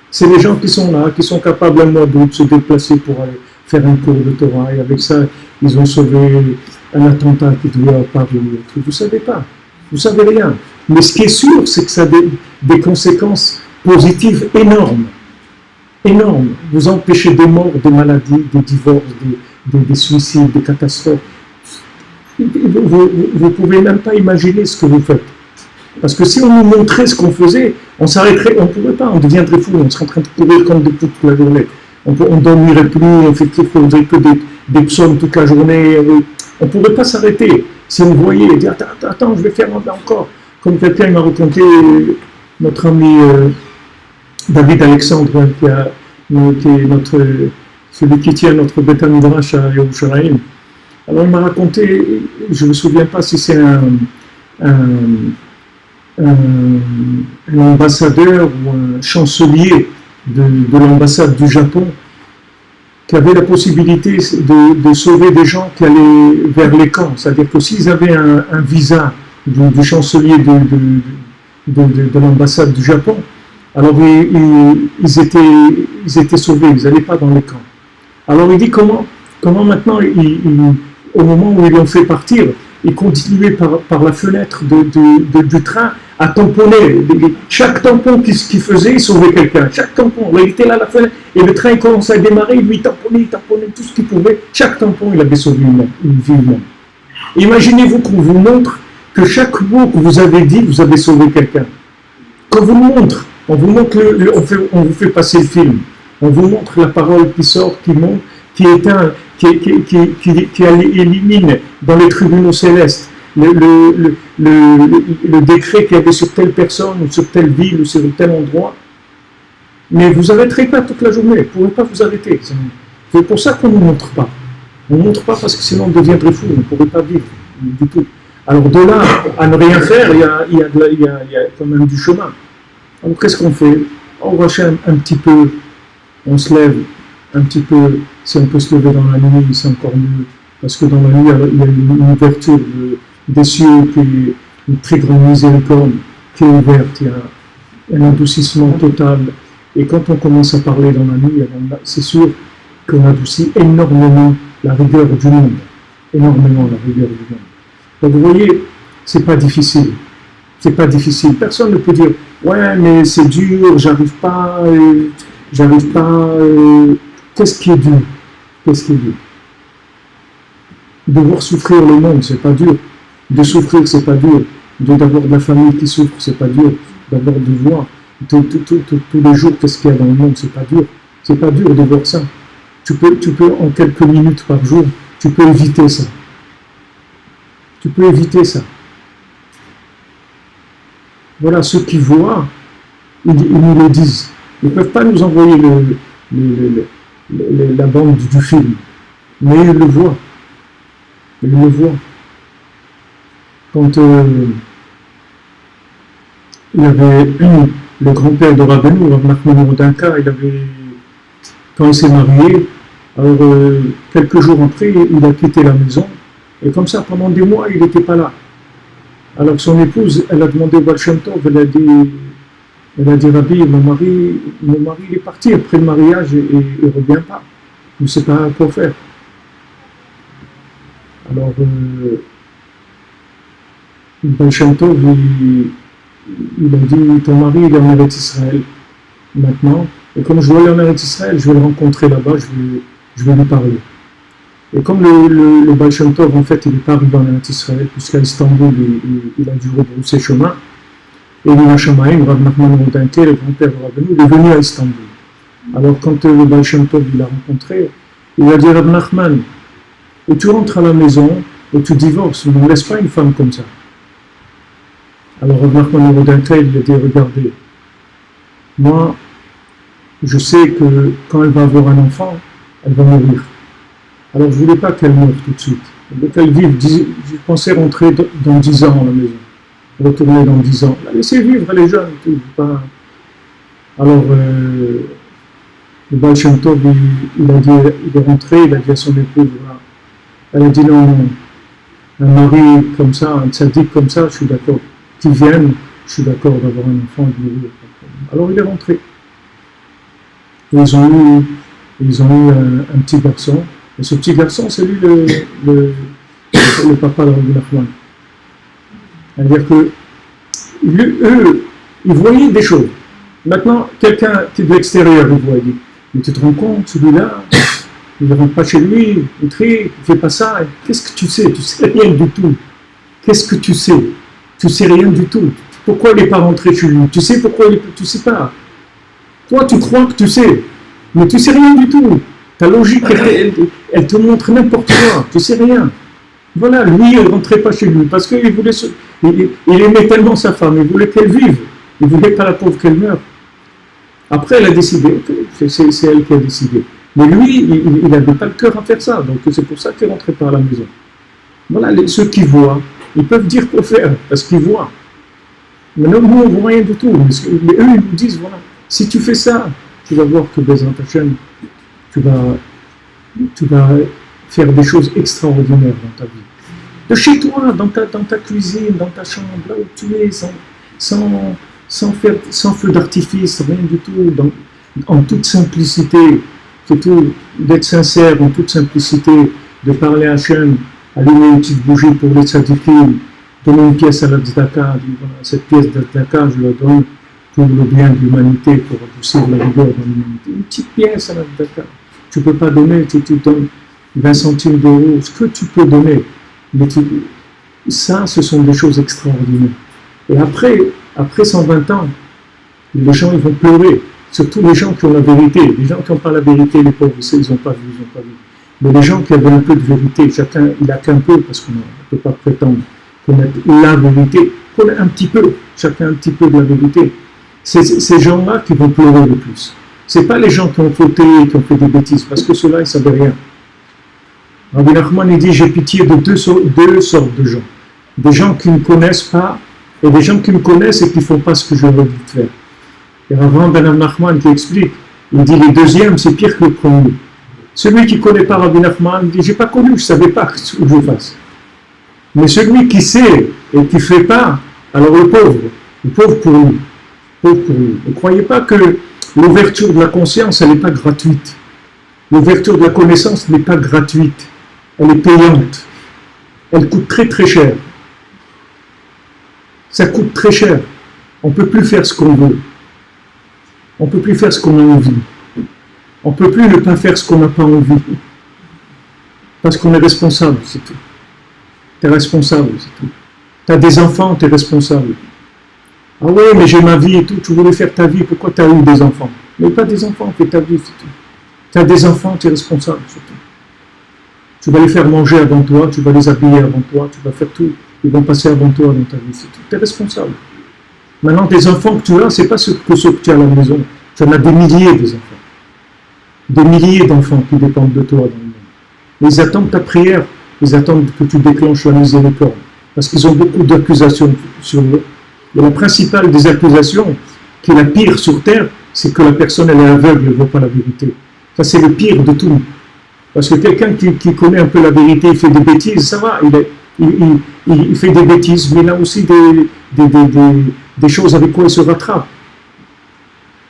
C'est les gens qui sont là, qui sont capables un mois d'août de se déplacer pour aller faire un cours de Torah, et avec ça, ils ont sauvé un attentat qui devait avoir Paris. Vous ne savez pas, vous ne savez rien. Mais ce qui est sûr, c'est que ça a des conséquences positives énormes. Énormes. Vous empêchez des morts, des maladies, des divorces, des suicides, des catastrophes. Vous ne pouvez même pas imaginer ce que vous faites. Parce que si on nous montrait ce qu'on faisait, on s'arrêterait, on ne pourrait pas, on deviendrait fou, on serait en train de courir comme des poules toute la journée. On ne dormirait plus, on faisait que des psaumes toute la journée. On ne pourrait pas s'arrêter. Si on voyait et dire attends, je vais faire encore. Comme quelqu'un m'a raconté, notre ami David Alexandre, qui est celui qui tient notre Beth Midrash à Yerushalayim. Alors il m'a raconté, je ne me souviens pas si c'est un ambassadeur ou un chancelier de l'ambassade du Japon qui avait la possibilité de sauver des gens qui allaient vers les camps. C'est-à-dire que s'ils avaient un visa du chancelier de l'ambassade du Japon, alors ils étaient sauvés, ils n'allaient pas dans les camps. Alors il dit comment maintenant, au moment où ils l'ont fait partir, ils continuaient par la fenêtre du train à tamponner. Chaque tampon qu'il faisait, il sauvait quelqu'un. Chaque tampon, il était là à la fenêtre, et le train commençait à démarrer, il tamponnait tout ce qu'il pouvait. Chaque tampon, il avait sauvé une vie humaine. Imaginez-vous qu'on vous montre que chaque mot que vous avez dit, vous avez sauvé quelqu'un. Qu'on vous montre, on vous fait passer le film. On vous montre la parole qui sort, qui monte, qui éteint, qui élimine dans les tribunaux célestes le décret qu'il y avait sur telle personne ou sur telle ville ou sur tel endroit. Mais vous n'arrêterez pas toute la journée, vous ne pourrez pas vous arrêter. C'est pour ça qu'on ne nous montre pas. On ne montre pas parce que sinon on deviendrait fou, on ne pourrait pas vivre du tout. Alors de là à ne rien faire, il y a quand même du chemin. Alors qu'est-ce qu'on fait? On rachète un petit peu, on se lève un petit peu, si on peut se lever dans la nuit, c'est encore mieux, parce que dans la nuit, il y a une ouverture des cieux, une très grande miséricorde qui est ouverte, il y a un adoucissement total, et quand on commence à parler dans la nuit, c'est sûr qu'on adoucit énormément la rigueur du monde, énormément la rigueur du monde. Donc vous voyez, c'est pas difficile. Personne ne peut dire ouais mais c'est dur, j'arrive pas. Qu'est-ce qui est dur? De voir souffrir le monde, c'est pas dur. De souffrir, c'est pas dur. D'avoir de la famille qui souffre, c'est pas dur. D'avoir de voir tous les jours qu'est-ce qu'il y a dans le monde, c'est pas dur. C'est pas dur de voir ça. Tu peux en quelques minutes par jour, tu peux éviter ça. Voilà, ceux qui voient, ils nous le disent. Ils ne peuvent pas nous envoyer la bande du film, mais ils le voient. Quand il y avait le grand-père de Rabbeinu, Rav Nachman Rodinka, quand il s'est marié, alors quelques jours après, il a quitté la maison, et comme ça, pendant des mois, il n'était pas là. Alors son épouse, elle a demandé au Baal Shem Tov, elle a dit Rabbi, mon mari il est parti après le mariage et il ne revient pas. Je ne sais pas quoi faire. Alors, le Baal Shem Tov, il a dit, ton mari il est en Eretz Israël maintenant, et comme je dois aller en Eretz Israël, je vais le rencontrer là-bas, je vais lui parler. Et comme le Baal Shem Tov, en fait, il n'est pas arrivé en Eretz Israël, puisqu'à Istanbul, il a dû rebrousser chemin, et Mina Shamaim, Rav Nachman Rodinka, le grand-père de Rabbeinu, il est venu à Istanbul. Alors quand le Baal Shem Tov l'a rencontré, il a dit Rav Nachman, ou tu rentres à la maison, ou tu divorces, mais on ne laisse pas une femme comme ça. Alors Rav Nachman Rodinka, il a dit, regardez, moi, je sais que quand elle va avoir un enfant, elle va mourir. Alors je ne voulais pas qu'elle meure tout de suite. Je voulais qu'elle vive, je pensais rentrer dans 10 ans à la maison. Retourner dans 10 ans. La laisser vivre, elle est jeune. Tout, pas... Alors, le Baal Shem Tov, il est rentré, il a dit à son épouse, voilà. Elle a dit non, un mari comme ça, un tzaddik comme ça, je suis d'accord. Qui vienne, je suis d'accord d'avoir un enfant et de mourir. Alors il est rentré. Et ils ont eu un petit garçon. Et ce petit garçon, c'est lui le papa de Rabbi Nachman. C'est-à-dire que eux, ils voyaient des choses. Maintenant, quelqu'un qui est de l'extérieur, il voit, il dit, mais tu te rends compte, celui-là, il ne rentre pas chez lui, il trie, il ne fait pas ça. Qu'est-ce que tu sais? Tu sais rien du tout. Qu'est-ce que tu sais? Tu sais rien du tout. Pourquoi il n'est pas rentré chez lui? Tu sais pourquoi tu ne sais pas. Toi, tu crois que tu sais, mais tu ne sais rien du tout. Ta logique, elle te montre n'importe quoi. Tu ne sais rien. Voilà, lui, il ne rentrait pas chez lui parce qu'il voulait il aimait tellement sa femme, il voulait qu'elle vive. Il ne voulait pas la pauvre qu'elle meure. Après, elle a décidé, c'est elle qui a décidé. Mais lui, il n'avait pas le cœur à faire ça, donc c'est pour ça qu'il ne rentrait pas à la maison. Voilà, ceux qui voient, ils peuvent dire quoi faire, parce qu'ils voient. Mais nous, on ne voit rien du tout. Mais eux, ils nous disent, voilà, si tu fais ça, tu vas voir que Bezrat Hashem, tu vas faire des choses extraordinaires dans ta vie. De chez toi, dans ta cuisine, dans ta chambre, là où tu es, sans feu d'artifice, rien du tout, en toute simplicité, surtout d'être sincère, en toute simplicité, de parler à Hachem, allumer une petite bougie pour les tzadikim, donner une pièce à la tzedaka, voilà, cette pièce de tzedaka, je la donne pour le bien de l'humanité, pour repousser la rigueur dans l'humanité. Une petite pièce à la tzedaka. Tu ne peux pas donner, tu donnes 20 centimes d'euros, ce que tu peux donner. Mais ça, ce sont des choses extraordinaires. Et après 120 ans, les gens ils vont pleurer. Surtout les gens qui ont la vérité. Les gens qui n'ont pas la vérité, les pauvres, ils n'ont pas vu. Mais les gens qui avaient un peu de vérité, chacun, il n'a qu'un peu, parce qu'on ne peut pas prétendre connaître la vérité, connaît un petit peu, chacun un petit peu de la vérité. C'est ces gens-là qui vont pleurer le plus. Ce n'est pas les gens qui ont fauté, qui ont fait des bêtises, parce que ceux-là, ils ne savaient rien. Rabbi Nachman, il dit, j'ai pitié de deux sortes de gens. Des gens qui ne connaissent pas, et des gens qui me connaissent et qui ne font pas ce que je leur ai dit de faire. Et Rabbi Nachman qui explique, il dit, les deuxièmes, c'est pire que le premier. Celui qui ne connaît pas Rabbi Nachman, il dit, j'ai pas connu, je ne savais pas ce que je fasse. Mais celui qui sait et qui ne fait pas, alors le pauvre pour lui. Ne croyez pas que l'ouverture de la conscience, elle n'est pas gratuite. L'ouverture de la connaissance n'est pas gratuite. Elle est payante. Elle coûte très très cher. Ça coûte très cher. On ne peut plus faire ce qu'on veut. On ne peut plus faire ce qu'on a envie. On ne peut plus ne pas faire ce qu'on n'a pas envie. Parce qu'on est responsable, c'est tout. Tu es responsable, c'est tout. Tu as des enfants, tu es responsable. Ah oui, mais j'ai ma vie et tout, tu voulais faire ta vie, pourquoi tu as eu des enfants? Mais pas des enfants, fais ta vie, c'est tout. Tu as des enfants, tu es responsable, c'est tout. Tu vas les faire manger avant toi, tu vas les habiller avant toi, tu vas faire tout. Ils vont passer avant toi dans ta vie, c'est tout. Tu es responsable. Maintenant, tes enfants que tu as, ce n'est pas ceux que tu as à la maison. Tu en as des milliers des enfants. Des milliers d'enfants qui dépendent de toi dans le monde. Ils attendent ta prière, ils attendent que tu déclenches la miséricorde. Parce qu'ils ont beaucoup d'accusations sur eux. Et la principale des accusations, qui est la pire sur terre, c'est que la personne elle est aveugle, elle ne voit pas la vérité. Ça c'est le pire de tout. Parce que quelqu'un qui connaît un peu la vérité, il fait des bêtises, ça va, il fait des bêtises, mais il a aussi des choses avec quoi il se rattrape.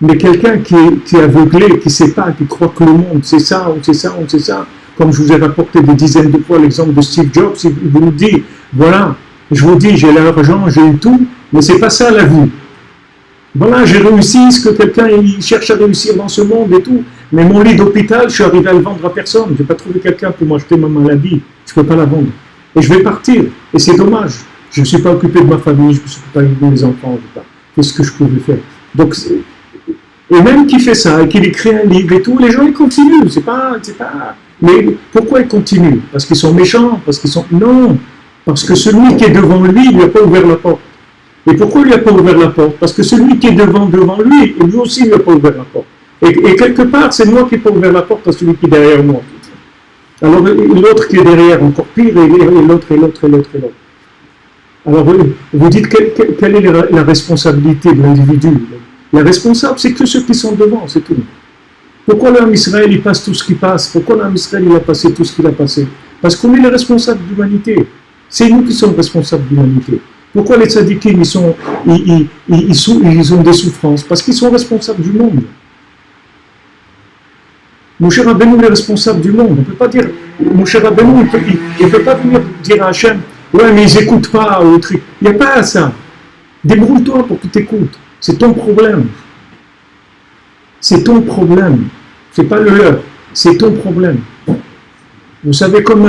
Mais quelqu'un qui est aveuglé, qui ne sait pas, qui croit que le monde c'est ça, ou c'est ça, ou c'est ça, comme je vous ai rapporté des dizaines de fois l'exemple de Steve Jobs, il vous nous dit, voilà, je vous dis, j'ai l'argent, j'ai eu tout, mais c'est pas ça la vie. Voilà, j'ai réussi ce que quelqu'un il cherche à réussir dans ce monde et tout, mais mon lit d'hôpital, je suis arrivé à le vendre à personne, je n'ai pas trouvé quelqu'un pour m'acheter ma maladie, je ne peux pas la vendre. Et je vais partir, et c'est dommage. Je ne me suis pas occupé de ma famille, je ne me suis pas occupé de mes enfants, je n'ai pas fait ce que je pouvais faire. Donc, et même qui fait ça, et qu'il écrit un livre et tout, les gens ils continuent, c'est pas. Mais pourquoi ils continuent? Parce qu'ils sont méchants, parce qu'ils sont. Non, parce que celui qui est devant lui, il lui a pas ouvert la porte. Et pourquoi il lui a pas ouvert la porte? Parce que celui qui est devant lui, lui aussi il lui a pas ouvert la porte. Et quelque part, c'est moi qui n'ai pas ouvert la porte à celui qui est derrière moi. Alors l'autre qui est derrière, encore pire, et l'autre. Alors vous dites quelle est la responsabilité de l'individu? Les responsables, c'est que ceux qui sont devant, c'est tout. Pourquoi l'homme Israël, il passe tout ce qui passe? Pourquoi l'homme Israël, il a passé tout ce qu'il a passé? Parce qu'on est les responsables de l'humanité. C'est nous qui sommes responsables de l'humanité. Pourquoi les tzadikim, ils ont des souffrances? Parce qu'ils sont responsables du monde. Moshe Rabbeinu est responsable du monde. On ne peut pas dire, Moshe Rabbeinu, il ne peut pas venir dire à Hachem, ouais, mais ils n'écoutent pas au truc. Il n'y a pas ça. Débrouille-toi pour qu'ils t'écoutent. C'est ton problème. C'est ton problème. C'est pas le leur. C'est ton problème. Vous savez, comme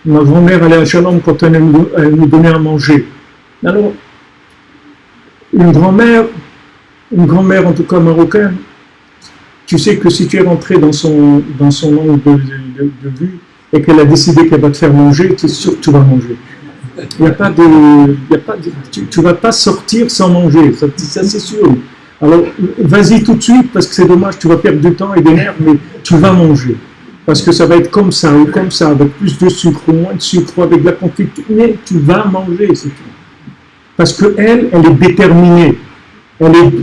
ma grand-mère allait à Shalom quand elle nous donnait à manger. Alors, une grand-mère en tout cas marocaine, tu sais que si tu es rentré dans son angle de vue et qu'elle a décidé qu'elle va te faire manger, tu es sûr que tu vas manger. Il n'y a pas de, tu ne vas pas sortir sans manger, ça c'est sûr. Alors vas-y tout de suite parce que c'est dommage, tu vas perdre du temps et des nerfs, mais tu vas manger. Parce que ça va être comme ça, avec plus de sucre, ou moins de sucre, ou avec de la confiture, mais tu vas manger, c'est tout. Parce qu'elle est déterminée.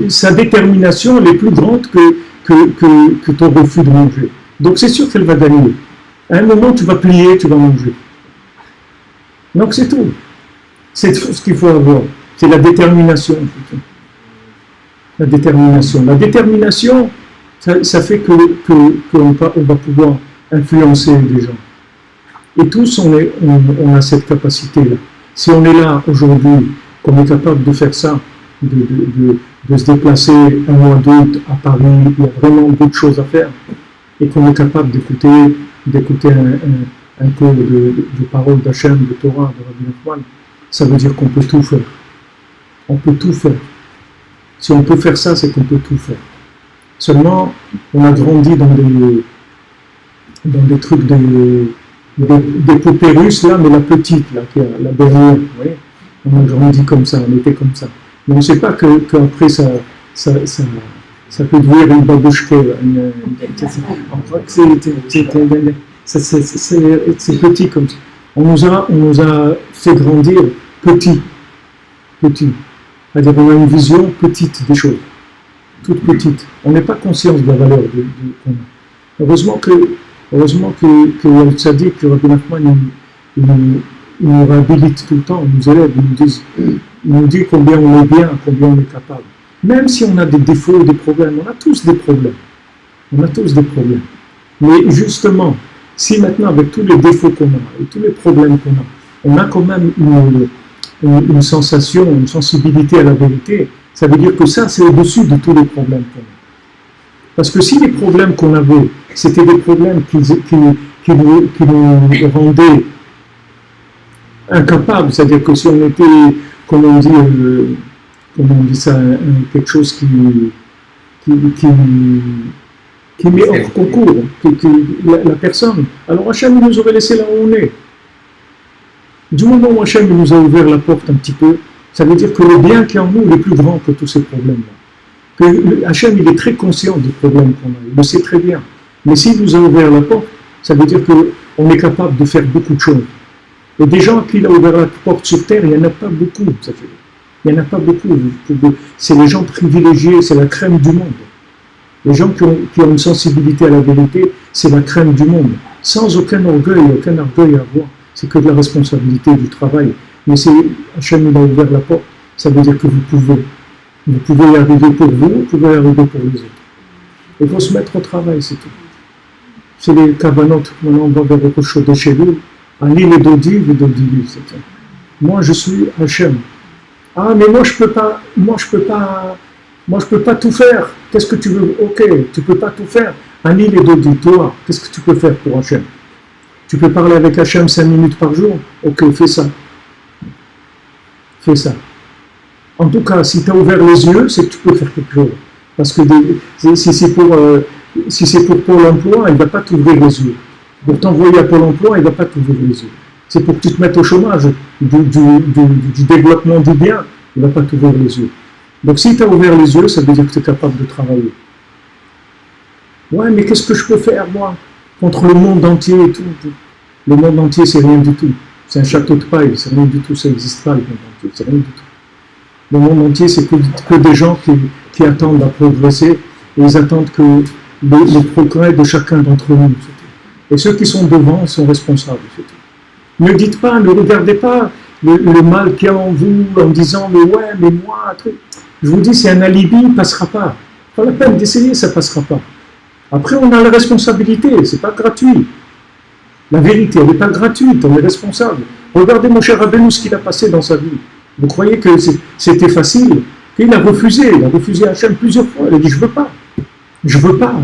Sa détermination, elle est plus grande que ton refus de manger. Donc c'est sûr qu'elle va gagner. À un moment, tu vas plier, tu vas manger. Donc c'est tout. C'est tout ce qu'il faut avoir. C'est la détermination. La détermination. La détermination, ça fait qu'on va pouvoir influencer les gens. Et tous, on a cette capacité-là. Si on est là aujourd'hui, qu'on est capable de faire ça, de se déplacer un mois d'août à Paris, il y a vraiment beaucoup de choses à faire, et qu'on est capable d'écouter un cours de parole d'Hachem, de Torah, de Rabbi Nachman, ça veut dire qu'on peut tout faire. On peut tout faire. Si on peut faire ça, c'est qu'on peut tout faire. Seulement, on a grandi dans des trucs, des poupées russes, là, mais la petite, là, qui est la dernière, vous voyez, on a grandi comme ça, on était comme ça. Mais on ne sait pas qu'après, ça peut devenir une babouchka. C'est petit comme ça. On nous a fait grandir petit. C'est-à-dire qu'on a une vision petite des choses, toute petite. On n'est pas conscient de la valeur qu'on a. Heureusement que le tzaddik, que Rabbi Nachman, il nous réhabilite tout le temps, il nous élève, il nous dit combien on est bien, combien on est capable. Même si on a des défauts, des problèmes, on a tous des problèmes. Mais justement, si maintenant, avec tous les défauts qu'on a, et tous les problèmes qu'on a, on a quand même une sensation, une sensibilité à la vérité, ça veut dire que ça, c'est au-dessus de tous les problèmes qu'on a. Parce que si les problèmes qu'on avait, c'était des problèmes qui nous rendaient incapables, c'est-à-dire que si on était, comment on dit ça, quelque chose qui met hors concours, la personne, alors Hachem nous aurait laissé là où on est. Du moment où Hachem nous a ouvert la porte un petit peu, ça veut dire que le bien qui est en nous est plus grand que tous ces problèmes-là. Que Hachem, il est très conscient des problèmes qu'on a, il le sait très bien. Mais s'il nous a ouvert la porte, ça veut dire qu'on est capable de faire beaucoup de choses. Et des gens qui ont ouvert la porte sur terre, il n'y en a pas beaucoup. Ça fait. Il n'y en a pas beaucoup. C'est les gens privilégiés, c'est la crème du monde. Les gens qui ont une sensibilité à la vérité, c'est la crème du monde. Sans aucun orgueil à avoir. C'est que de la responsabilité, du travail. Mais Hachem il a ouvert la porte, ça veut dire que vous pouvez. Vous pouvez y arriver pour vous, vous pouvez y arriver pour les autres. Il faut se mettre au travail, c'est tout. C'est les kavanotes, maintenant on va vers autre chose de chez nous. Ali le Dodi, le Dodi, c'est tout. Moi je suis Hachem. Ah mais moi je peux pas tout faire. Qu'est-ce que tu veux? Ok, tu peux pas tout faire. Ali le Dodi, toi, qu'est-ce que tu peux faire pour Hachem? Tu peux parler avec Hachem 5 minutes par jour? Ok, fais ça. Fais ça. En tout cas, si tu as ouvert les yeux, c'est que tu peux faire quelque chose. Parce que si c'est pour Pôle emploi, il ne va pas t'ouvrir les yeux. Pour t'envoyer à Pôle emploi, il ne va pas t'ouvrir les yeux. C'est pour que tu te mettes au chômage du développement du bien, il ne va pas t'ouvrir les yeux. Donc si tu as ouvert les yeux, ça veut dire que tu es capable de travailler. Ouais, mais qu'est-ce que je peux faire, moi, contre le monde entier et tout? Le monde entier, c'est rien du tout. C'est un château de paille, c'est rien du tout, ça n'existe pas, le monde entier, c'est rien du tout. Le monde entier, c'est que des gens qui attendent à progresser, et ils attendent que le progrès de chacun d'entre nous. Et ceux qui sont devant sont responsables. Ne dites pas, ne regardez pas le mal qu'il y a en vous en disant mais ouais, mais moi, truc. Je vous dis, c'est un alibi, il ne passera pas. Pas la peine d'essayer, ça ne passera pas. Après, on a la responsabilité, c'est pas gratuit. La vérité, elle n'est pas gratuite, on est responsable. Regardez mon cher Rabbeinu, ce qu'il a passé dans sa vie. Vous croyez que c'était facile? Il a refusé Hachem plusieurs fois. Il a dit, je veux pas.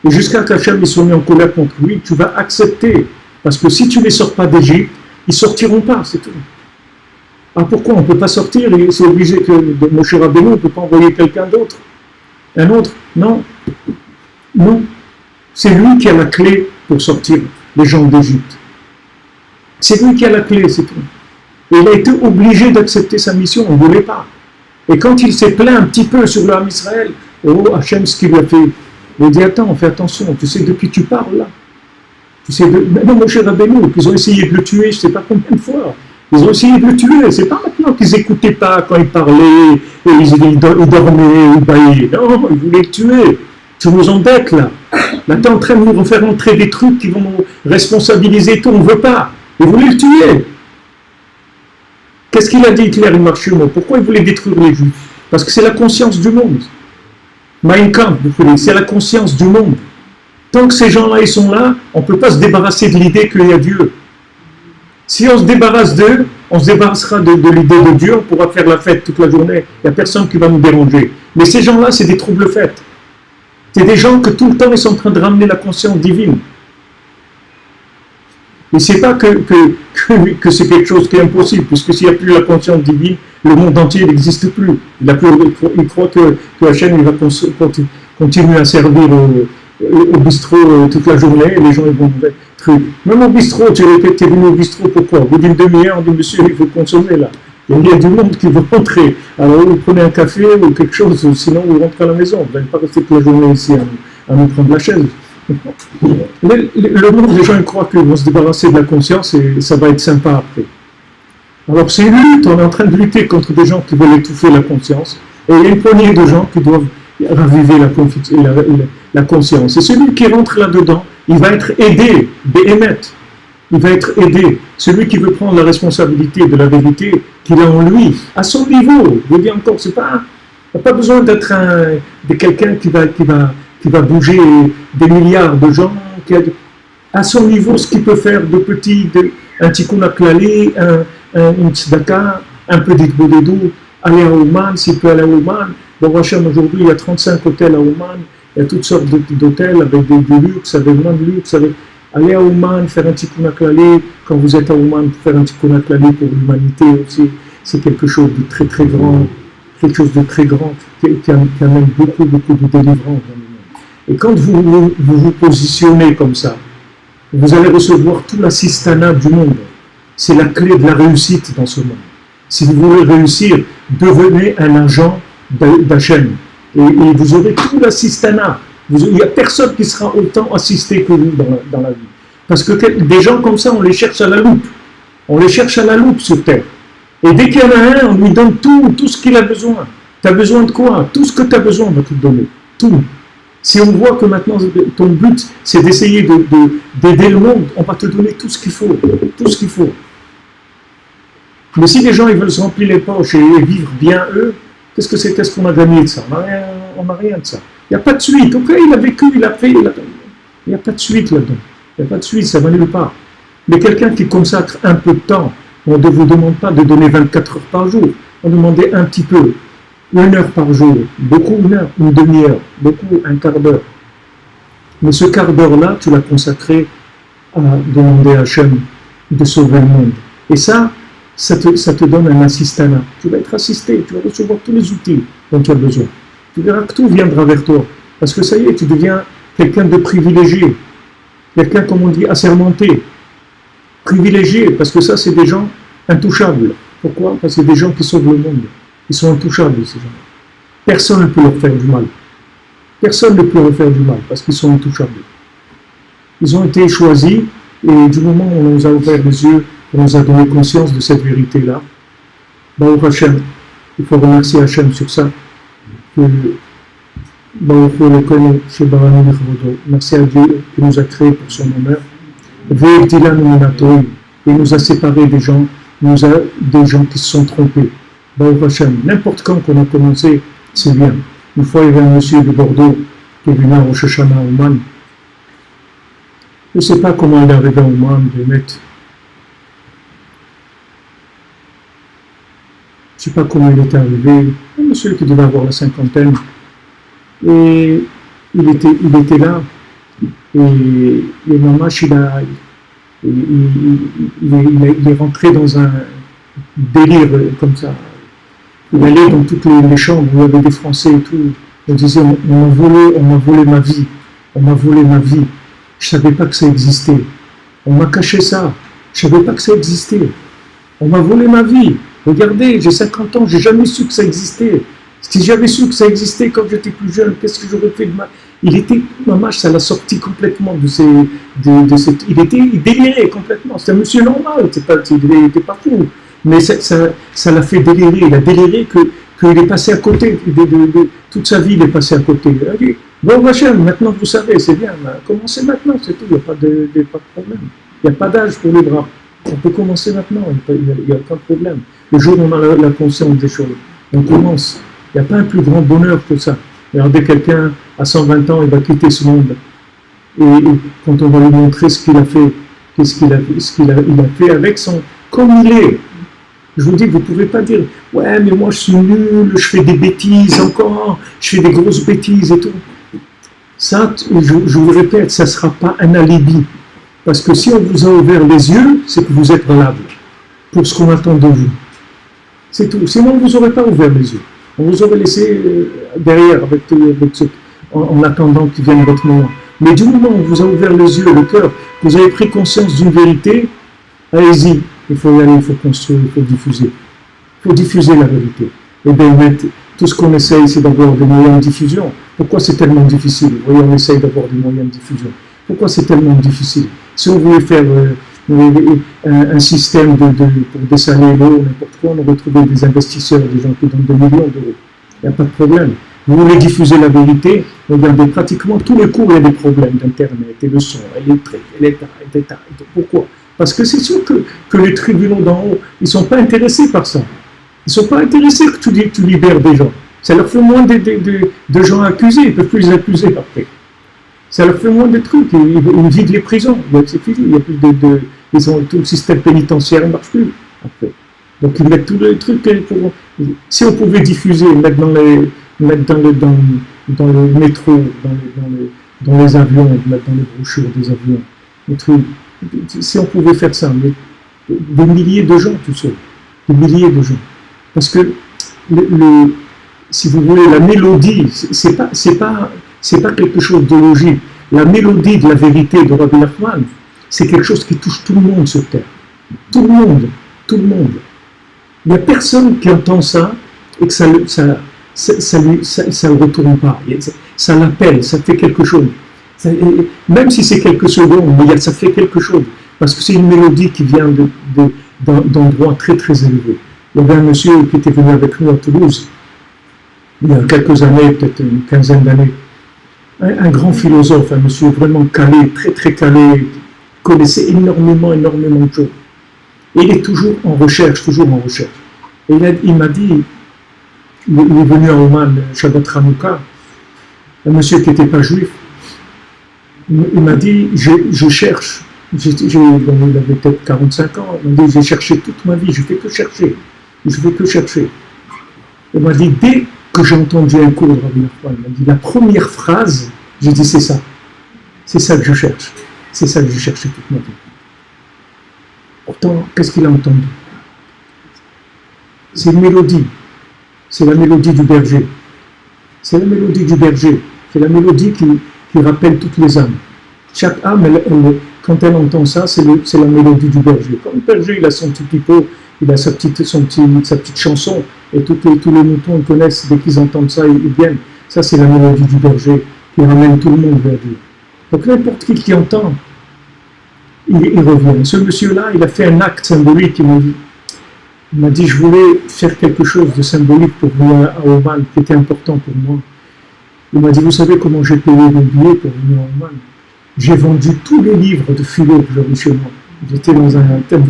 Et jusqu'à qu'Hachem soit mis en colère contre lui, tu vas accepter. Parce que si tu ne les sors pas d'Égypte, ils ne sortiront pas, c'est tout. Ah, pourquoi on ne peut pas sortir? C'est obligé que Moshe Rabbeinu, on ne peut pas envoyer quelqu'un d'autre. Un autre? Non. C'est lui qui a la clé pour sortir les gens d'Égypte. C'est lui qui a la clé, c'est tout. Et il a été obligé d'accepter sa mission, on ne voulait pas. Et quand il s'est plaint un petit peu sur l'âme Israël, oh Hachem, ce qu'il lui a fait, il a dit, attends, fais attention, tu sais de qui tu parles là? Tu sais de... Non, mon cher Rabbeinu, ils ont essayé de le tuer, je ne sais pas combien de fois. Ils ont essayé de le tuer, c'est pas maintenant qu'ils n'écoutaient pas quand il parlait, et ils dormaient, ils bâillaient. Non, ils voulaient le tuer. Tu nous embêtes là. Là, tu es en train de nous faire entrer des trucs qui vont nous responsabiliser et tout, on ne veut pas. Ils voulaient le tuer. Qu'est-ce qu'il a dit Hitler, il marche sur moi? Pourquoi il voulait détruire les Juifs? Parce que c'est la conscience du monde. Mein Kampf, c'est la conscience du monde. Tant que ces gens-là, ils sont là, on ne peut pas se débarrasser de l'idée qu'il y a Dieu. Si on se débarrasse d'eux, on se débarrassera de l'idée de Dieu, on pourra faire la fête toute la journée. Il n'y a personne qui va nous déranger. Mais ces gens-là, c'est des troubles-fêtes. C'est des gens que tout le temps, ils sont en train de ramener la conscience divine. Mais ce n'est pas que c'est quelque chose qui est impossible, puisque s'il n'y a plus la conscience divine, le monde entier n'existe plus. Il croit que Hachem il va continuer à servir au bistrot toute la journée, et les gens ils vont être... Même au bistrot, tu répètes, tu es venu au bistrot, pourquoi? Au bout d'une demi-heure, on dit, monsieur, il faut consommer là. Il y a du monde qui veut rentrer. Alors vous prenez un café ou quelque chose, sinon vous rentrez à la maison. Vous n'allez pas rester toute la journée ici à nous prendre la chaise. Le monde, les gens ils croient qu'ils vont se débarrasser de la conscience et ça va être sympa après. Alors c'est une lutte, on est en train de lutter contre des gens qui veulent étouffer la conscience. Et il y a une poignée de gens qui doivent raviver la conscience. Et celui qui rentre là-dedans, il va être aidé, béhémeth. Il va être aidé. Celui qui veut prendre la responsabilité de la vérité qu'il a en lui, à son niveau. Je vous dis encore, il n'y a pas besoin d'être de quelqu'un qui va bouger des milliards de gens. À son niveau, ce qu'il peut faire de petit, un tikkun klali, une tzedaka, un peu d'itbodedut, aller à Ouman, s'il peut aller à Ouman. Bon, Hachem, aujourd'hui, il y a 35 hôtels à Ouman. Il y a toutes sortes d'hôtels avec du luxe, avec moins de luxe, aller à Ouman, faire un tikkun klali, quand vous êtes à Ouman, faire un tikkun klali pour l'humanité aussi, c'est quelque chose de très très grand, quelque chose de très grand, qui amène beaucoup de délivrance dans le monde. Et quand vous positionnez comme ça, vous allez recevoir tout l'assistanat du monde. C'est la clé de la réussite dans ce monde. Si vous voulez réussir, devenez un agent d'Hachem. Et vous aurez tout l'assistanat. Il n'y a personne qui sera autant assisté que vous dans la vie. Parce que des gens comme ça, on les cherche à la loupe. On les cherche à la loupe sur terre. Et dès qu'il y en a un, on lui donne tout ce qu'il a besoin. Tu as besoin de quoi? Tout ce que tu as besoin, on va te le donner. Tout. Si on voit que maintenant ton but, c'est d'essayer d'aider le monde, on va te donner tout ce qu'il faut. Tout ce qu'il faut. Mais si les gens ils veulent se remplir les poches et vivre bien eux, qu'est-ce qu'on a gagné de ça? On n'a rien de ça. Il n'y a pas de suite. Ok, il a vécu, il a fait, il n'y a pas de suite là-dedans. Il n'y a pas de suite, ça va nulle part. Mais quelqu'un qui consacre un peu de temps, on ne vous demande pas de donner 24 heures par jour. On demandait un petit peu, 1 heure par jour, beaucoup 1 heure, une demi-heure, beaucoup un quart d'heure. Mais ce quart d'heure-là, tu l'as consacré à demander à Hachem de sauver le monde. Et ça te donne un assistanat. Tu vas être assisté, tu vas recevoir tous les outils dont tu as besoin. Tu verras que tout viendra vers toi. Parce que ça y est, tu deviens quelqu'un de privilégié. Quelqu'un, comme on dit, assermenté. Privilégié, parce que ça, c'est des gens intouchables. Pourquoi? Parce que c'est des gens qui sauvent le monde. Ils sont intouchables, ces gens. Personne ne peut leur faire du mal. Personne ne peut leur faire du mal, parce qu'ils sont intouchables. Ils ont été choisis, et du moment où on nous a ouvert les yeux, on nous a donné conscience de cette vérité-là, Baruch Hashem, il faut remercier Hashem sur ça, que merci à Dieu qui nous a créés pour son honneur, et nous a séparés des gens, des gens qui se sont trompés. Baruch Hashem, n'importe quand qu'on a commencé, c'est bien. Une fois, il y avait un monsieur de Bordeaux qui est venu à Rosh Hashanah à Ouman. Je ne sais pas comment il est arrivé à Ouman, de mettre. Je ne sais pas comment il est arrivé. Un monsieur qui devait avoir la cinquantaine. Et il était là. Et Mamash, il est rentré dans un délire comme ça. Il allait dans toutes les chambres où il y avait des Français et tout. Il disait, on m'a volé ma vie. On m'a volé ma vie. Je ne savais pas que ça existait. On m'a caché ça. Je ne savais pas que ça existait. On m'a volé ma vie. Regardez, j'ai 50 ans, je n'ai jamais su que ça existait. Si j'avais su que ça existait quand j'étais plus jeune, qu'est-ce que j'aurais fait de mal? Mamash, ça l'a sorti complètement de cette... Il délirait complètement. C'était un monsieur normal, il n'était pas fou. Mais ça l'a fait délirer. Il a déliré qu'il est passé à côté. Toute sa vie, il est passé à côté. Il a dit, bon, Hachem, maintenant vous savez, c'est bien. Commencez maintenant, c'est tout. Il n'y a pas de problème. Il n'y a pas d'âge pour les bras. On peut commencer maintenant. Il n'y a aucun problème. Le jour où on a la conscience des choses, on commence. Il n'y a pas un plus grand bonheur que ça. Regardez quelqu'un, à 120 ans, il va quitter ce monde. Et quand on va lui montrer ce qu'il a fait, il a fait avec son... Comme il est. Je vous dis, vous ne pouvez pas dire « Ouais, mais moi je suis nul, je fais des bêtises encore, je fais des grosses bêtises et tout. » Ça, je vous le répète, ça ne sera pas un alibi. Parce que si on vous a ouvert les yeux, c'est que vous êtes valable pour ce qu'on attend de vous. C'est tout. Sinon, on ne vous aurait pas ouvert les yeux. On vous aurait laissé derrière avec ceux, en attendant qu'il vienne votre moment. Mais du moment où on vous a ouvert les yeux, le cœur, que vous avez pris conscience d'une vérité, allez-y. Il faut y aller, il faut construire, il faut diffuser. Il faut diffuser la vérité. Et bien, tout ce qu'on essaye, c'est d'avoir des moyens de diffusion. Pourquoi c'est tellement difficile? Vous voyez, on essaye d'avoir des moyens de diffusion. Pourquoi c'est tellement difficile? Si on voulait faire un système pour dessaler l'eau, n'importe quoi, on aurait trouvé des investisseurs, des gens qui donnent des millions d'euros. Il n'y a pas de problème. Vous voulez diffuser la vérité, regardez, pratiquement tous les cours, il y a des problèmes d'Internet, et le son, et les traits, et l'État. Pourquoi? Parce que c'est sûr que les tribunaux d'en haut, ils ne sont pas intéressés par ça. Ils ne sont pas intéressés que tu libères des gens. Ça leur fait moins de gens accusés, ils ne peuvent plus les accuser après. Ça leur fait moins de trucs, ils vident les prisons, c'est fini, il y a plus tout le système pénitentiaire ne marche plus après. Donc ils mettent tous les trucs, si on pouvait diffuser, mettre dans le métro, dans les avions, mettre dans les brochures des avions, les trucs, si on pouvait faire ça, mais des milliers de gens tout seul, des milliers de gens. Parce que, si vous voulez, la mélodie, c'est pas quelque chose de logique. La mélodie de la vérité de Rabbi Nachman, c'est quelque chose qui touche tout le monde sur Terre. Tout le monde, tout le monde. Il n'y a personne qui entend ça et que ça ne le retourne pas. Ça l'appelle, ça fait quelque chose. Même si c'est quelques secondes, mais ça fait quelque chose. Parce que c'est une mélodie qui vient d'endroits très très élevés. Il y avait un monsieur qui était venu avec nous à Toulouse, il y a quelques années, peut-être une quinzaine d'années, un grand philosophe, un monsieur vraiment calé, très très calé, connaissait énormément de choses. Et il est toujours en recherche, toujours en recherche. Et il m'a dit, il est venu à Oman, Shabbat Hanouka, un monsieur qui n'était pas juif, il m'a dit, je cherche, il avait peut-être 45 ans, il m'a dit, j'ai cherché toute ma vie, je fais que chercher, Il m'a dit, dès que j'ai entendu un cours de Rabbi Nachman, il m'a dit, la première phrase, j'ai dit, c'est ça que je cherche, c'est ça que je cherchais toute ma vie. Pourtant, qu'est-ce qu'il a entendu? C'est une mélodie, c'est la mélodie du berger, c'est la mélodie du berger, c'est la mélodie qui rappelle toutes les âmes. Chaque âme, quand elle entend ça, c'est la mélodie du berger. Quand le berger, il a son petit pipeau, il a sa petite chanson, et tous les moutons ils connaissent, dès qu'ils entendent ça, ils viennent. Ça, c'est la mélodie du berger qui ramène tout le monde vers Dieu. Donc n'importe qui entend, il revient. Ce monsieur-là, il a fait un acte symbolique, il m'a dit, je voulais faire quelque chose de symbolique pour venir à Oman, qui était important pour moi. Il m'a dit, vous savez comment j'ai payé mon billet pour venir à Oman? J'ai vendu tous les livres de philo que j'avais chez moi. J'étais dans un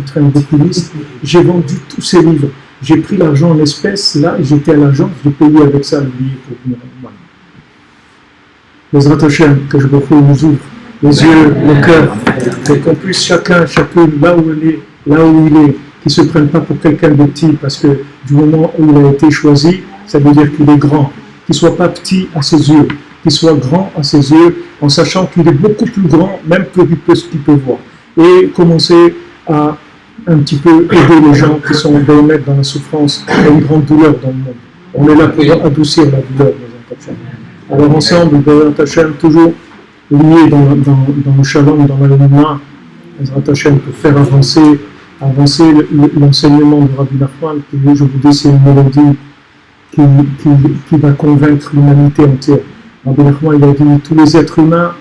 train d'optimiste. J'ai vendu tous ces livres. J'ai pris l'argent en espèces, là, et j'étais à l'agence, j'ai payé avec ça le billet pour venir à Oman. Les Hashem, que je nous ouvre les yeux, le cœur, et qu'on puisse chacune, là où il est, qui ne se prenne pas pour quelqu'un de petit, parce que du moment où il a été choisi, ça veut dire qu'il est grand. Qu'il ne soit pas petit à ses yeux, qu'il soit grand à ses yeux, en sachant qu'il est beaucoup plus grand, même que ce qu'il peut voir. Et commencer à un petit peu aider les gens qui sont dans la souffrance et une grande douleur dans le monde. On est là pour adoucir la douleur, les Hashem. Alors ensemble, les Hashem, toujours liés dans le shalom, dans la lumière, les Hashem, pour faire avancer l'enseignement de Rabbi Nachman, qui, je vous dis, c'est une mélodie qui va convaincre l'humanité entière. Rabbi Nachman, il a dit, tous les êtres humains,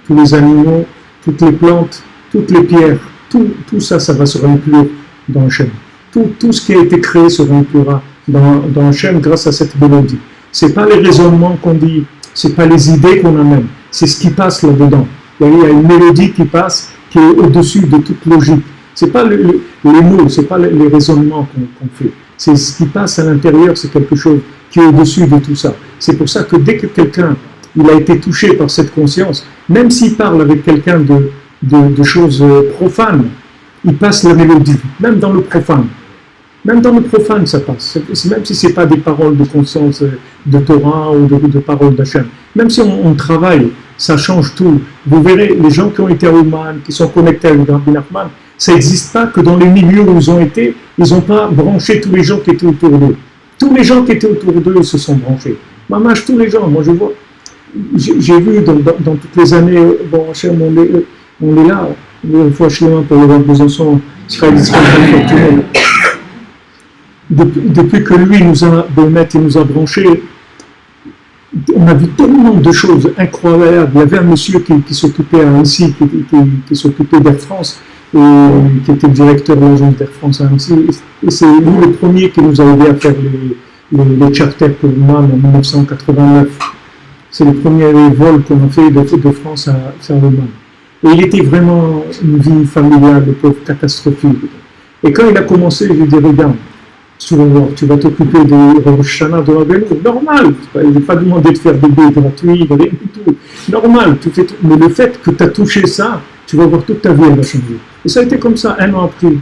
tous les animaux, toutes les plantes, toutes les pierres, tout ça, ça va se réinclure dans Hachem. Tout ce qui a été créé se réinclura dans Hachem grâce à cette mélodie. Ce n'est pas les raisonnements qu'on dit, ce n'est pas les idées qu'on amène, c'est ce qui passe là-dedans. Il y a une mélodie qui passe, qui est au-dessus de toute logique. Ce n'est pas les mots, ce n'est pas les raisonnements qu'on fait. C'est ce qui passe à l'intérieur, c'est quelque chose qui est au-dessus de tout ça. C'est pour ça que dès que quelqu'un il a été touché par cette conscience, même s'il parle avec quelqu'un de choses profanes, il passe la mélodie, même dans le profane. Même dans le profane, ça passe. Même si ce n'est pas des paroles de conscience de Torah ou de paroles d'Hachem. Même si on travaille, ça change tout. Vous verrez, les gens qui ont été à Oman, qui sont connectés avec Rabbi Nachman, ça n'existe pas que dans les milieux où ils ont été, ils n'ont pas branché tous les gens qui étaient autour d'eux. Tous les gens qui étaient autour d'eux se sont branchés. Mamache, tous les gens. Moi, je vois, j'ai vu dans toutes les années, bon, Hachem, on est là, une fois chez moi pour le vendre Besançon, Israël, tout le monde. Depuis que lui nous a branchés, on a vu tellement de choses incroyables. Il y avait un monsieur qui s'occupait à Annecy, qui s'occupait d'Air France, et qui était le directeur de l'agence d'Air France à Annecy. Et c'est lui le premier qui nous a aidé à faire les charters pour Oman en 1989. C'est le premier vol qu'on a fait de France à Oman. Et il était vraiment une vie familiale, le pauvre, catastrophique. Et quand il a commencé, je lui ai dit, regarde, tu vas t'occuper de Rosh Hashanah de Rabbeinu, normal, il n'est pas demandé de faire des billets gratuits, rien du tout, normal, mais le fait que tu as touché ça, tu vas voir toute ta vie, elle va changer. Et ça a été comme ça, un an après,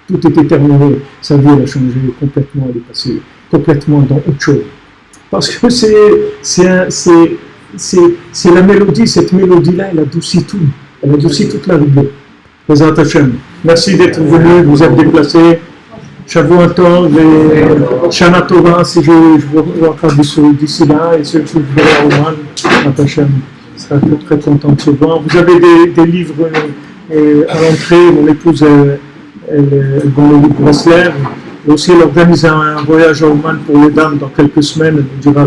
tout était terminé, sa vie elle a changé complètement, elle est passée complètement dans autre chose. Parce que c'est la mélodie, cette mélodie-là, elle adoucit tout, elle adoucit toute la vie. Bezrat Hashem, merci d'être venu, vous êtes déplacés. Shavuot Tov et Shana Tova, si je vous vois d'ici là, et ceux qui verront à Oman, Hashem sera très content de se voir. Vous avez des livres à l'entrée, mon épouse elle va le livre Brasler. Et aussi, elle organise un voyage à Oman pour les dames dans quelques semaines. Elle nous dira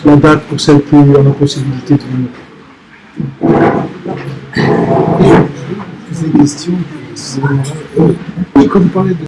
la date pour celles qui ont la possibilité de venir. J'ai une question. Comme vous parlez de